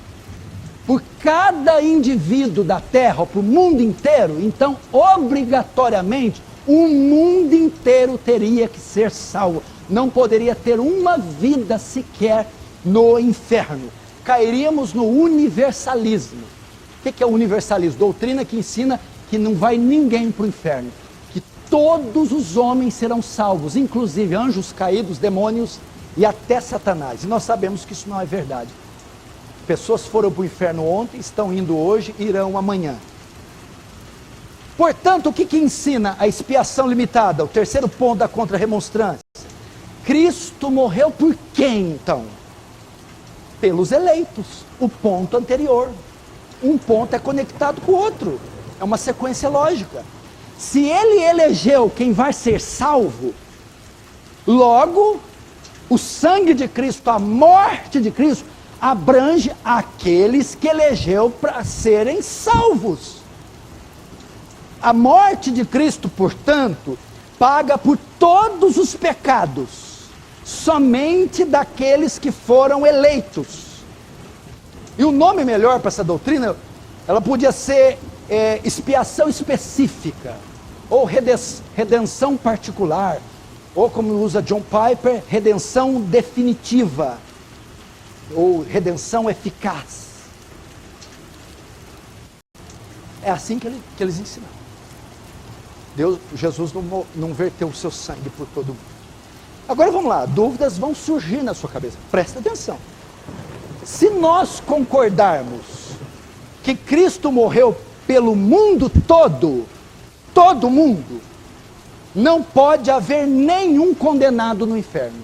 por cada indivíduo da Terra, para o mundo inteiro, então obrigatoriamente o mundo inteiro teria que ser salvo. Não poderia ter uma vida sequer no inferno. Cairíamos no universalismo. O que é o universalismo? Doutrina que ensina que não vai ninguém para o inferno, que todos os homens serão salvos, inclusive anjos caídos, demônios e até Satanás. E nós sabemos que isso não é verdade. Pessoas foram para o inferno ontem, estão indo hoje, irão amanhã. Portanto, o que ensina a expiação limitada? O terceiro ponto da contra-remonstrância. Cristo morreu por quem, então? Pelos eleitos. O ponto anterior. Um ponto é conectado com o outro. É uma sequência lógica. Se ele elegeu quem vai ser salvo, logo, o sangue de Cristo, a morte de Cristo, abrange aqueles que elegeu para serem salvos. A morte de Cristo, portanto, paga por todos os pecados, somente daqueles que foram eleitos. E o nome melhor para essa doutrina, ela podia ser expiação específica, ou redenção particular, ou como usa John Piper, redenção definitiva, ou redenção eficaz. É assim que eles ensinaram. Jesus não verteu o seu sangue por todo mundo. Agora vamos lá, dúvidas vão surgir na sua cabeça. Presta atenção. Se nós concordarmos que Cristo morreu pelo mundo todo, todo mundo, não pode haver nenhum condenado no inferno.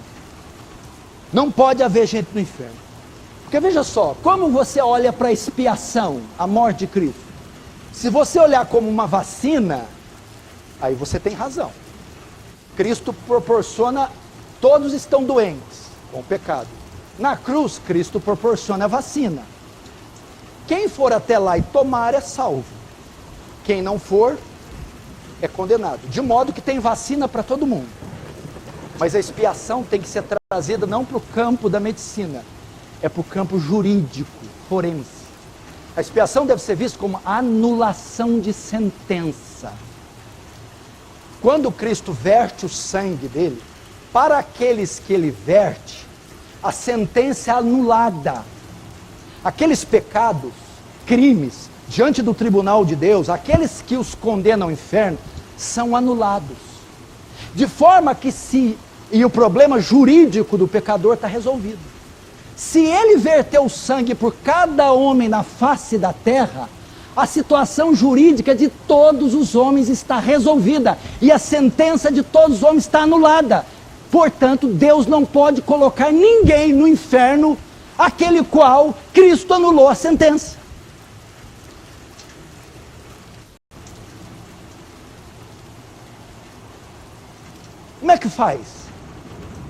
Não pode haver gente no inferno. Porque veja só, como você olha para a expiação, a morte de Cristo? Se você olhar como uma vacina, aí você tem razão. Cristo proporciona, todos estão doentes com o pecado. Na cruz, Cristo proporciona a vacina. Quem for até lá e tomar é salvo. Quem não for, é condenado. De modo que tem vacina para todo mundo. Mas a expiação tem que ser trazida não para o campo da medicina, é para o campo jurídico, forense. A expiação deve ser vista como anulação de sentença. Quando Cristo verte o sangue dele, para aqueles que ele verte, a sentença é anulada. Aqueles pecados, crimes, diante do tribunal de Deus, aqueles que os condenam ao inferno, são anulados. De forma que e o problema jurídico do pecador está resolvido. Se ele verteu sangue por cada homem na face da terra, a situação jurídica de todos os homens está resolvida e a sentença de todos os homens está anulada. Portanto, Deus não pode colocar ninguém no inferno, aquele qual Cristo anulou a sentença. Como é que faz?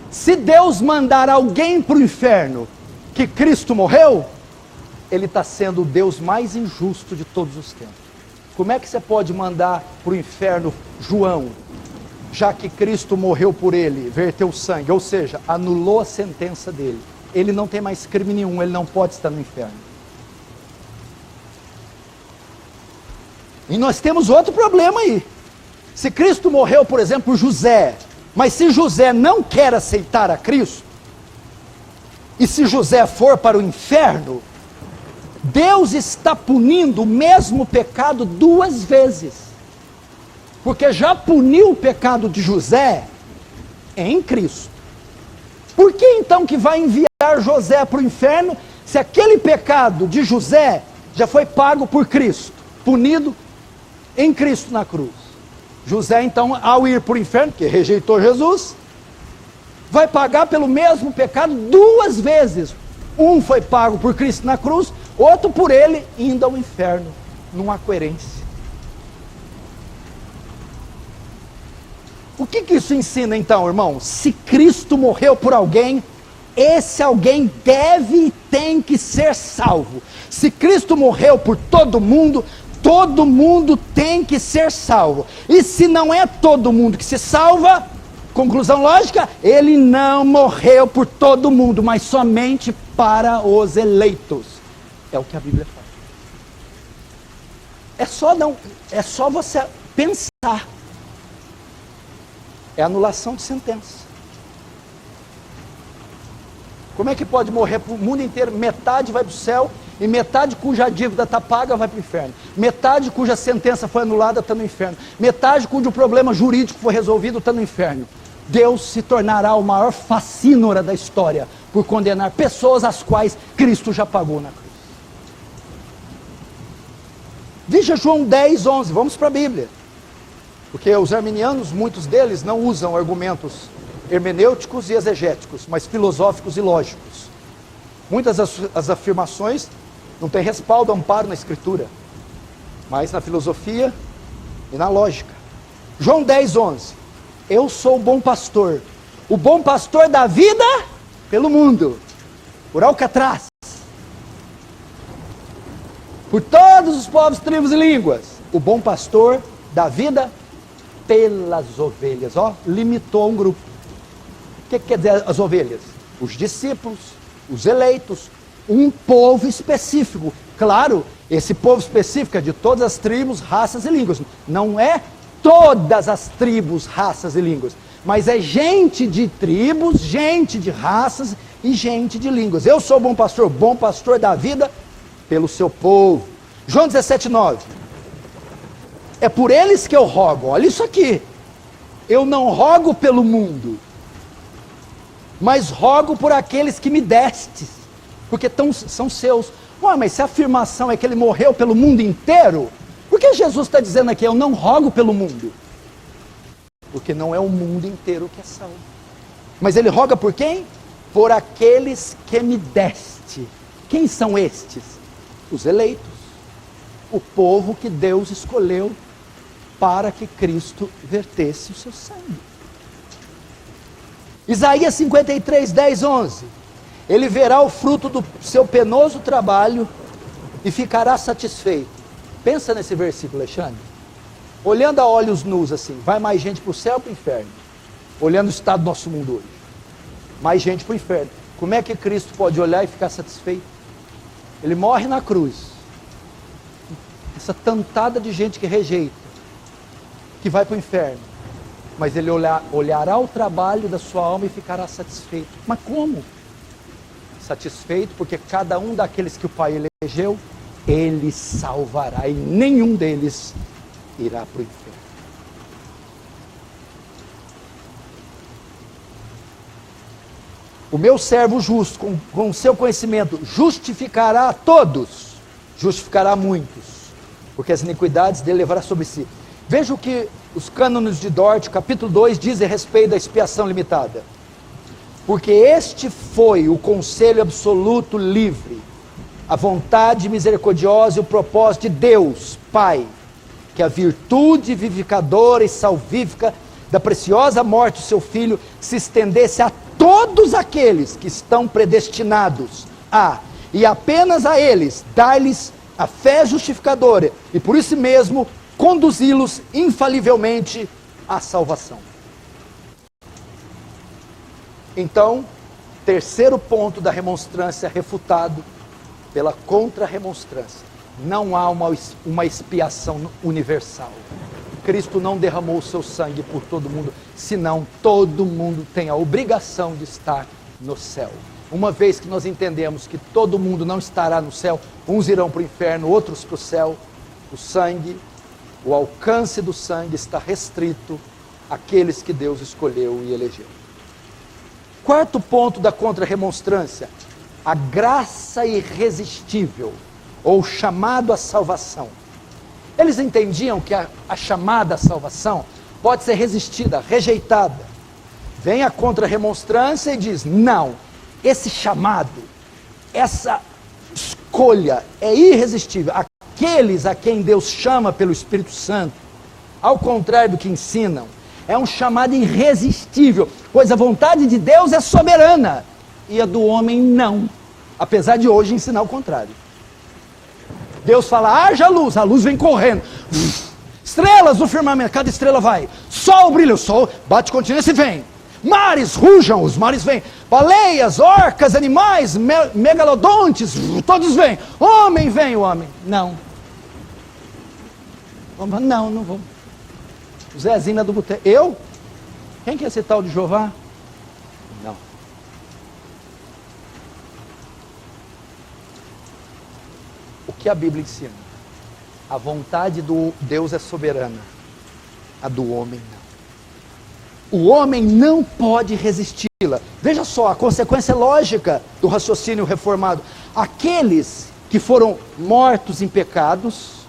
Se Deus mandar alguém para o inferno que Cristo morreu, ele está sendo o Deus mais injusto de todos os tempos. Como é que você pode mandar para o inferno João, já que Cristo morreu por ele, verteu sangue, ou seja, anulou a sentença dele? Ele não tem mais crime nenhum, ele não pode estar no inferno. E nós temos outro problema aí. Se Cristo morreu, por exemplo, por José, mas se José não quer aceitar a Cristo, e se José for para o inferno, Deus está punindo o mesmo pecado duas vezes. Porque já puniu o pecado de José em Cristo. Por que então que vai enviar José para o inferno, se aquele pecado de José já foi pago por Cristo, punido em Cristo na cruz? José então, ao ir para o inferno, que rejeitou Jesus, vai pagar pelo mesmo pecado duas vezes. Um foi pago por Cristo na cruz, outro por ele indo ao inferno. Não há coerência. O que isso ensina então, irmão? Se Cristo morreu por alguém, esse alguém deve e tem que ser salvo. Se Cristo morreu por todo mundo tem que ser salvo. E se não é todo mundo que se salva, conclusão lógica, ele não morreu por todo mundo, mas somente para os eleitos. É o que a Bíblia fala. É só você pensar. É anulação de sentença. Como é que pode morrer para o mundo inteiro? Metade vai para o céu e metade cuja dívida está paga vai para o inferno. Metade cuja sentença foi anulada está no inferno. Metade cujo problema jurídico foi resolvido está no inferno. Deus se tornará o maior facínora da história por condenar pessoas às quais Cristo já pagou na cruz. Veja João 10, 11, vamos para a Bíblia. Porque os arminianos, muitos deles, não usam argumentos hermenêuticos e exegéticos, mas filosóficos e lógicos. Muitas das afirmações não têm respaldo, amparo na Escritura, mas na filosofia e na lógica. João 10, 11. Eu sou o bom pastor da vida pelo mundo, por Alcatraz, por todos os povos, tribos e línguas. O bom pastor da vida pelas ovelhas. Limitou a um grupo. O que quer dizer as ovelhas? Os discípulos, os eleitos, um povo específico. Claro, esse povo específico é de todas as tribos, raças e línguas. Não é todas as tribos, raças e línguas, mas é gente de tribos, gente de raças e gente de línguas. Eu sou bom pastor da vida pelo seu povo. João 17, 9. É por eles que eu rogo. Olha isso aqui. Eu não rogo pelo mundo, mas rogo por aqueles que me destes, porque são seus. Mas se a afirmação é que ele morreu pelo mundo inteiro, por que Jesus está dizendo aqui, eu não rogo pelo mundo? Porque não é o mundo inteiro que é salvo. Mas ele roga por quem? Por aqueles que me deste. Quem são estes? Os eleitos. O povo que Deus escolheu para que Cristo vertesse o seu sangue. Isaías 53, 10, 11. Ele verá o fruto do seu penoso trabalho e ficará satisfeito. Pensa nesse versículo, Alexandre. Olhando a olhos nus assim, vai mais gente para o céu ou para o inferno? Olhando o estado do nosso mundo hoje. Mais gente para o inferno. Como é que Cristo pode olhar e ficar satisfeito? Ele morre na cruz. Essa tantada de gente que rejeita, que vai para o inferno. Mas ele olhará o trabalho da sua alma e ficará satisfeito. Mas como? Satisfeito porque cada um daqueles que o Pai elegeu, ele salvará, e nenhum deles irá para o inferno. O meu servo justo, com o seu conhecimento, justificará a todos, justificará muitos, porque as iniquidades dele levará sobre si. Veja o que os cânones de Dort, capítulo 2, dizem a respeito da expiação limitada. Porque este foi o conselho absoluto livre, a vontade misericordiosa e o propósito de Deus, Pai, que a virtude vivificadora e salvífica da preciosa morte do seu Filho se estendesse a todos aqueles que estão predestinados a, e apenas a eles, dar-lhes a fé justificadora, e por isso mesmo, conduzi-los infalivelmente à salvação. Então, terceiro ponto da remonstrância refutado pela contra-remonstrância. Não há uma expiação universal. Cristo não derramou o seu sangue por todo mundo, senão todo mundo tem a obrigação de estar no céu. Uma vez que nós entendemos que todo mundo não estará no céu, uns irão para o inferno, outros para o céu, o sangue, o alcance do sangue está restrito àqueles que Deus escolheu e elegeu. Quarto ponto da contra-remonstrância, a graça irresistível, ou chamado à salvação. Eles entendiam que a chamada à salvação pode ser resistida, rejeitada. Vem a contra-remonstrância e diz, não, esse chamado, essa escolha é irresistível. Aqueles a quem Deus chama pelo Espírito Santo, ao contrário do que ensinam, é um chamado irresistível, pois a vontade de Deus é soberana, e a do homem não, apesar de hoje ensinar o contrário. Deus fala, haja luz, a luz vem correndo. Estrelas no firmamento, cada estrela vai. Sol brilha, o sol bate continência e vem. Mares rujam, os mares vêm. Baleias, orcas, animais, megalodontes, todos vêm. Homem vem, o homem. Não. Não vou. Zezinho do boteco. Eu? Quem que é esse tal de Jeová? Não. O que a Bíblia ensina? A vontade do Deus é soberana, a do homem não. O homem não pode resisti-la. Veja só, a consequência lógica do raciocínio reformado. Aqueles que foram mortos em pecados,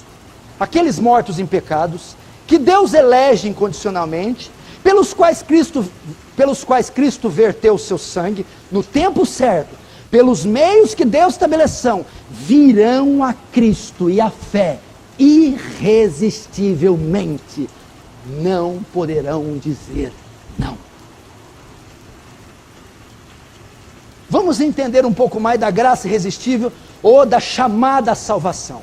aqueles mortos em pecados, que Deus elege incondicionalmente, pelos quais Cristo verteu o seu sangue, no tempo certo, pelos meios que Deus estabeleceu, virão a Cristo e a fé, irresistivelmente, não poderão dizer não. Vamos entender um pouco mais da graça irresistível ou da chamada à salvação.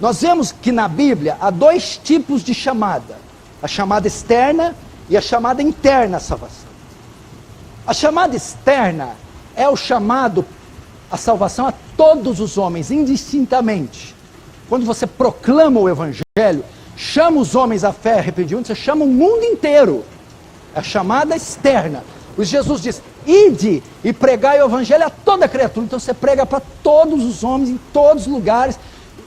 Nós vemos que na Bíblia há dois tipos de chamada: a chamada externa e a chamada interna à salvação. A chamada externa é o chamado à salvação a todos os homens, indistintamente. Quando você proclama o Evangelho, chama os homens à fé e arrependimento, você chama o mundo inteiro. É a chamada externa. O Jesus diz, ide e pregai o Evangelho a toda criatura. Então você prega para todos os homens, em todos os lugares.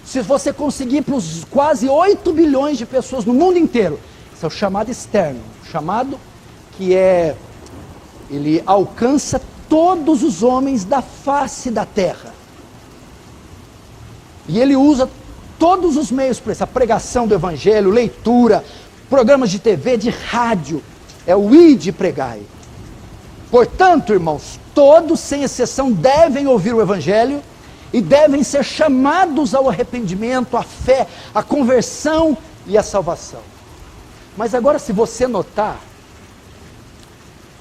Se você conseguir para os quase 8 bilhões de pessoas no mundo inteiro, esse é o chamado externo, o chamado que ele alcança todos os homens da face da terra. E ele usa todos os meios para isso, a pregação do Evangelho, leitura, programas de TV, de rádio, é o ide e pregai. Portanto, irmãos, todos, sem exceção, devem ouvir o Evangelho, e devem ser chamados ao arrependimento, à fé, à conversão e à salvação. Mas agora, se você notar,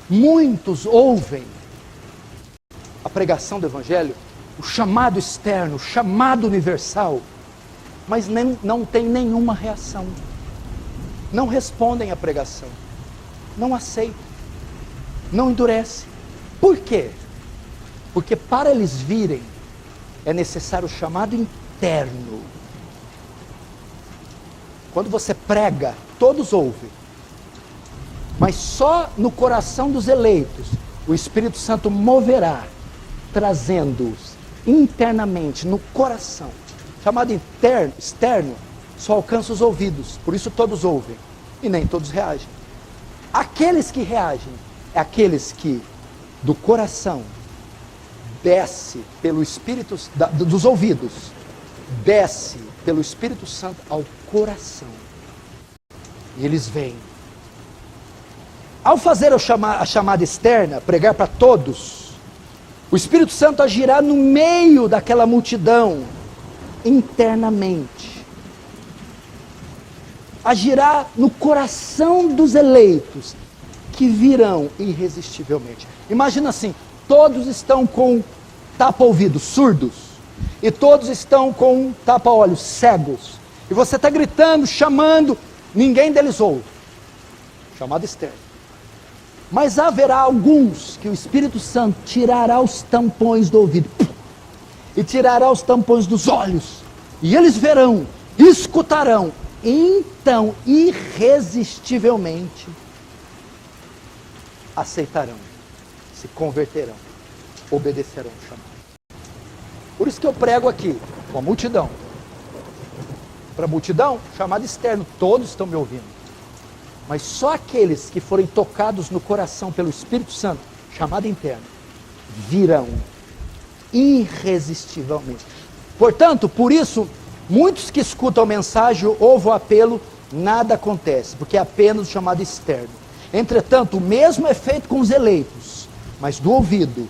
muitos ouvem a pregação do Evangelho, o chamado externo, o chamado universal, mas não tem nenhuma reação. Não respondem à pregação. Não aceitam. Não endurece. Por quê? Porque para eles virem, é necessário o chamado interno. Quando você prega, todos ouvem. Mas só no coração dos eleitos, o Espírito Santo moverá, trazendo-os internamente, no coração. Chamado interno, externo, só alcança os ouvidos. Por isso todos ouvem. E nem todos reagem. Aqueles que reagem, é aqueles que, do coração, desce pelo Espírito, dos ouvidos, desce pelo Espírito Santo ao coração. E eles vêm. Ao fazer a chamada externa, pregar para todos, o Espírito Santo agirá no meio daquela multidão, internamente. Agirá no coração dos eleitos, que virão irresistivelmente. Imagina assim, todos estão com tapa-ouvidos, surdos, e todos estão com tapa-olhos, cegos. E você está gritando, chamando, ninguém deles ouve. Chamada externa. Mas haverá alguns que o Espírito Santo tirará os tampões do ouvido, e tirará os tampões dos olhos, e eles verão, escutarão, então irresistivelmente aceitarão, se converterão, obedecerão o chamado. Por isso que eu prego aqui, com a multidão. Para a multidão, chamado externo, todos estão me ouvindo. Mas só aqueles que forem tocados no coração pelo Espírito Santo, chamado interno, virão irresistivelmente. Portanto, por isso, muitos que escutam a mensagem, ouvem o apelo, nada acontece, porque é apenas o chamado externo. Entretanto, o mesmo é feito com os eleitos, mas do ouvido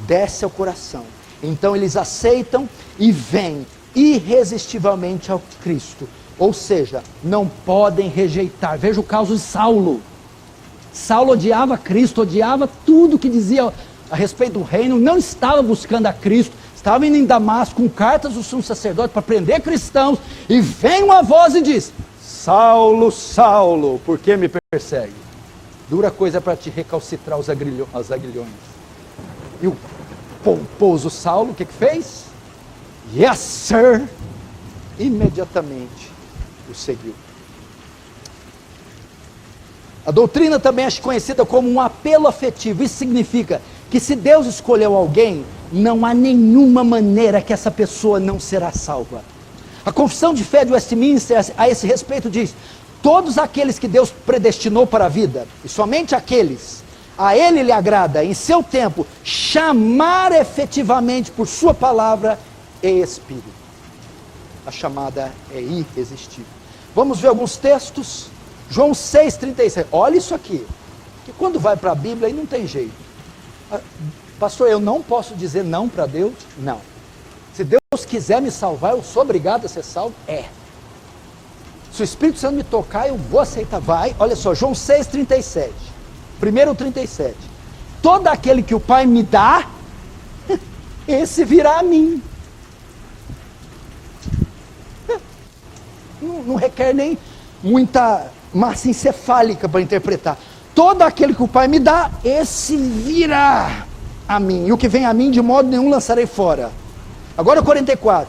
desce ao coração. Então eles aceitam e vêm irresistivelmente ao Cristo. Ou seja, não podem rejeitar. Veja o caso de Saulo. Saulo odiava Cristo, odiava tudo que dizia a respeito do reino, não estava buscando a Cristo, estava indo em Damasco com cartas do sumo sacerdote para prender cristãos, e vem uma voz e diz: Saulo, Saulo, por que me persegue? Dura coisa para te recalcitrar os aguilhões. E o pomposo Saulo, o que fez? Yes, sir! Imediatamente o seguiu. A doutrina também é conhecida como um apelo afetivo. Isso significa que se Deus escolheu alguém, não há nenhuma maneira que essa pessoa não será salva. A Confissão de Fé de Westminster, a esse respeito, diz: todos aqueles que Deus predestinou para a vida, e somente aqueles, a Ele lhe agrada, em seu tempo, chamar efetivamente por sua palavra e Espírito. A chamada é irresistível. Vamos ver alguns textos. João 6,36. Olha isso aqui. Que quando vai para a Bíblia aí não tem jeito. Pastor, eu não posso dizer não para Deus? Não. Se Deus quiser me salvar, eu sou obrigado a ser salvo? É. Se o Espírito Santo me tocar, eu vou aceitar. Vai. Olha só, João 6,37. Primeiro 37. Todo aquele que o Pai me dá, esse virá a mim. Não requer nem muita massa encefálica para interpretar. Todo aquele que o Pai me dá, esse virá a mim. E o que vem a mim, de modo nenhum lançarei fora. Agora 44.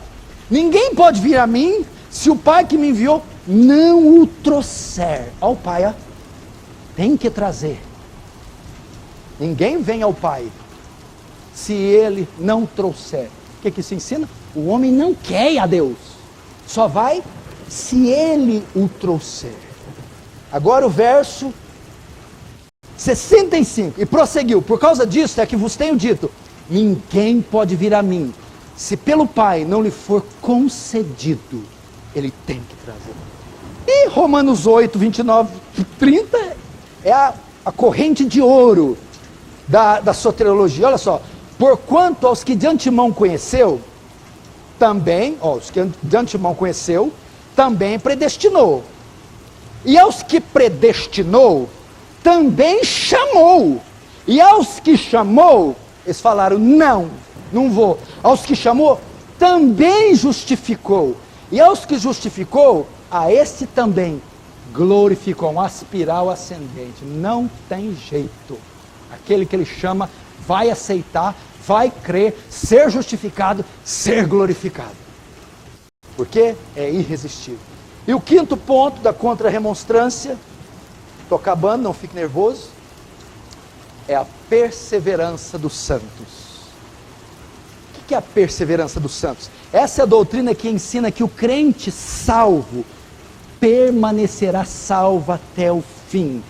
Ninguém pode vir a mim, se o Pai que me enviou não o trouxer. Ó, o Pai, ó, tem que trazer. Ninguém vem ao Pai, se Ele não trouxer. O que isso ensina? O homem não quer ir a Deus. Só vai se Ele o trouxer. Agora o verso 65. E prosseguiu: por causa disso é que vos tenho dito, ninguém pode vir a mim, se pelo Pai não lhe for concedido. Ele tem que trazer. E Romanos 8, 29, 30 é a corrente de ouro da soteriologia. Olha só: porquanto aos que de antemão conheceu, também, os que de antemão conheceu, também predestinou. E aos que predestinou, também chamou. E aos que chamou, eles falaram: não vou. Aos que chamou, também justificou. E aos que justificou, a este também glorificou. Um aspiral ascendente. Não tem jeito. Aquele que ele chama vai aceitar, vai crer, ser justificado, ser glorificado. Porque é irresistível. E o quinto ponto da contra-remonstrância, estou acabando, não fique nervoso, é a perseverança dos santos. O que é a perseverança dos santos? Essa é a doutrina que ensina que o crente salvo permanecerá salvo até o fim.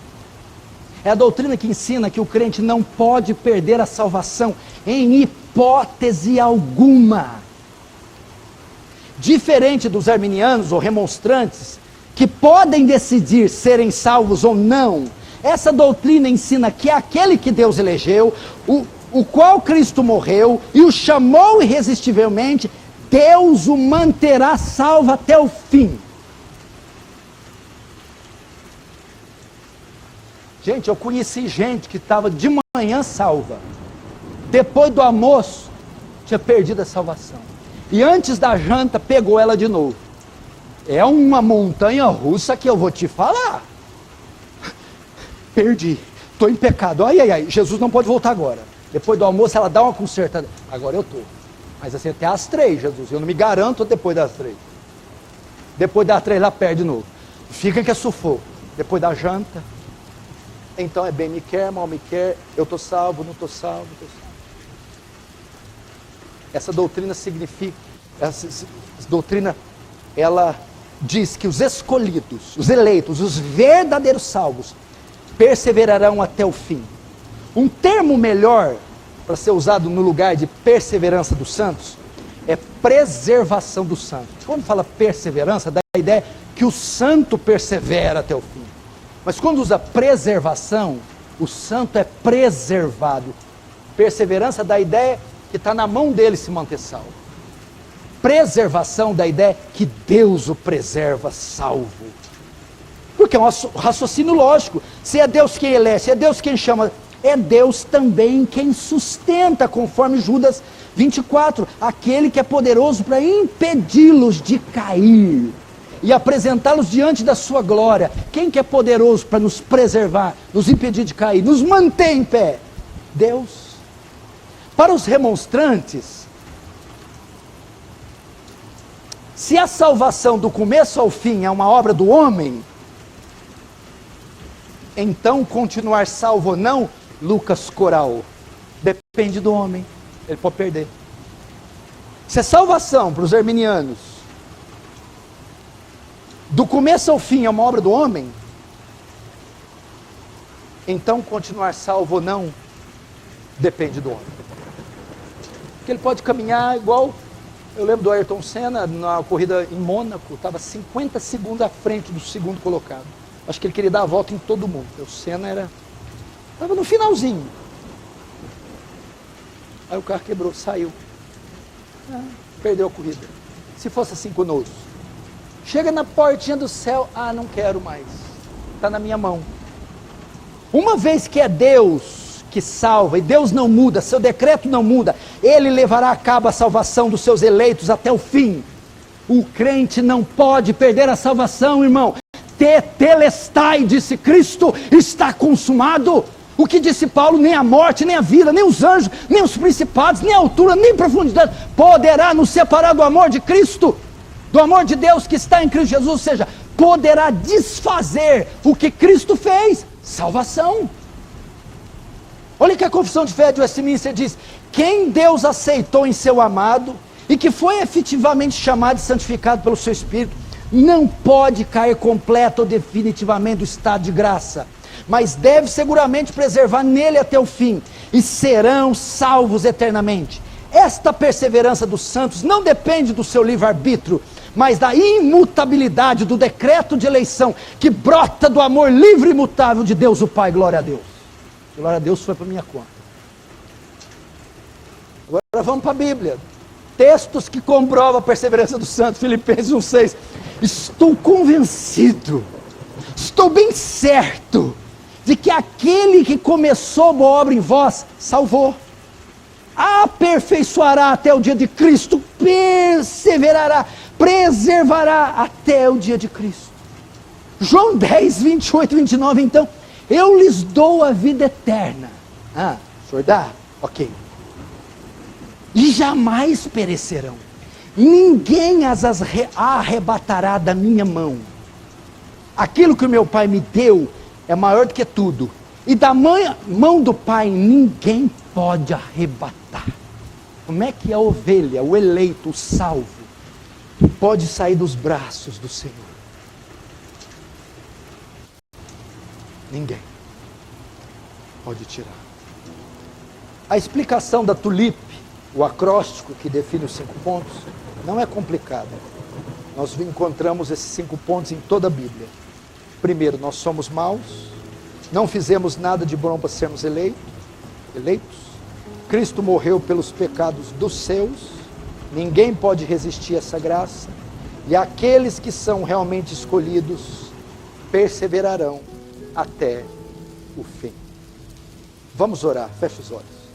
É a doutrina que ensina que o crente não pode perder a salvação em hipótese alguma. Diferente dos arminianos ou remonstrantes, que podem decidir serem salvos ou não, essa doutrina ensina que aquele que Deus elegeu, o qual Cristo morreu e o chamou irresistivelmente, Deus o manterá salvo até o fim. Gente, eu conheci gente que estava de manhã salva, depois do almoço tinha perdido a salvação, e antes da janta pegou ela de novo. É uma montanha russa que eu vou te falar. Perdi, estou em pecado, ai, ai, ai, Jesus não pode voltar agora. Depois do almoço ela dá uma consertada, agora eu estou, mas assim até às 3, Jesus, eu não me garanto depois das 3. Depois das 3 ela perde de novo, fica que é sufoco. Depois da janta, então é bem me quer, mal me quer, eu estou salvo, não estou salvo, estou salvo. Essa doutrina significa, essa doutrina, ela diz que os escolhidos, os eleitos, os verdadeiros salvos, perseverarão até o fim. Um termo melhor para ser usado no lugar de perseverança dos santos é preservação dos santos. Quando fala perseverança, dá a ideia que o santo persevera até o fim. Mas quando usa preservação, o santo é preservado. Perseverança dá a ideia que está na mão dele se manter salvo. Preservação dá a ideia que Deus o preserva salvo. Porque é um raciocínio lógico. Se é Deus quem elege, se é Deus quem chama, é Deus também quem sustenta, conforme Judas 24. Aquele que é poderoso para impedi-los de cair e apresentá-los diante da sua glória. Quem que é poderoso para nos preservar, nos impedir de cair, nos manter em pé? Deus. Para os remonstrantes, se a salvação do começo ao fim é uma obra do homem, então continuar salvo ou não, Lucas Coral, depende do homem, ele pode perder. Se a salvação para os arminianos do começo ao fim é uma obra do homem, então continuar salvo ou não depende do homem. Porque ele pode caminhar igual, eu lembro do Ayrton Senna na corrida em Mônaco, estava 50 segundos à frente do segundo colocado. Acho que ele queria dar a volta em todo mundo. O Senna estava no finalzinho. Aí o carro quebrou, saiu. Perdeu a corrida. Se fosse assim conosco. Chega na portinha do céu, não quero mais. Está na minha mão. Uma vez que é Deus que salva, e Deus não muda, seu decreto não muda, Ele levará a cabo a salvação dos seus eleitos até o fim. O crente não pode perder a salvação, irmão. Tetelestai, disse Cristo, está consumado. O que disse Paulo, nem a morte, nem a vida, nem os anjos, nem os principados, nem a altura, nem a profundidade, poderá nos separar do amor de Cristo, do amor de Deus que está em Cristo Jesus, ou seja, poderá desfazer o que Cristo fez, salvação. Olha que a confissão de fé de Westminster diz: quem Deus aceitou em seu amado, e que foi efetivamente chamado e santificado pelo seu Espírito, não pode cair completo ou definitivamente do estado de graça, mas deve seguramente preservar nele até o fim, e serão salvos eternamente. Esta perseverança dos santos não depende do seu livre-arbítrio, mas da imutabilidade do decreto de eleição, que brota do amor livre e imutável de Deus o Pai. Glória a Deus. Glória a Deus, foi para minha conta. Agora vamos para a Bíblia. Textos que comprovam a perseverança dos santos. Filipenses 1,6. Estou convencido, estou bem certo, de que aquele que começou boa obra em vós, salvou, aperfeiçoará até o dia de Cristo, perseverará, preservará até o dia de Cristo. João 10, 28 e 29, então, eu lhes dou a vida eterna. O senhor dá? Ok. E jamais perecerão. Ninguém as arrebatará da minha mão. Aquilo que o meu Pai me deu é maior do que tudo. E da mão do Pai ninguém pode arrebatar. Como é que a ovelha, o eleito, o salvo, pode sair dos braços do Senhor? Ninguém. pode tirar. A explicação da tulipe, o acróstico que define os 5 pontos, não é complicada. Nós encontramos esses 5 pontos em toda a Bíblia. Primeiro, nós somos maus, não fizemos nada de bom para sermos eleitos. Cristo morreu pelos pecados dos seus, ninguém pode resistir a essa graça, e aqueles que são realmente escolhidos perseverarão até o fim. Vamos orar, feche os olhos.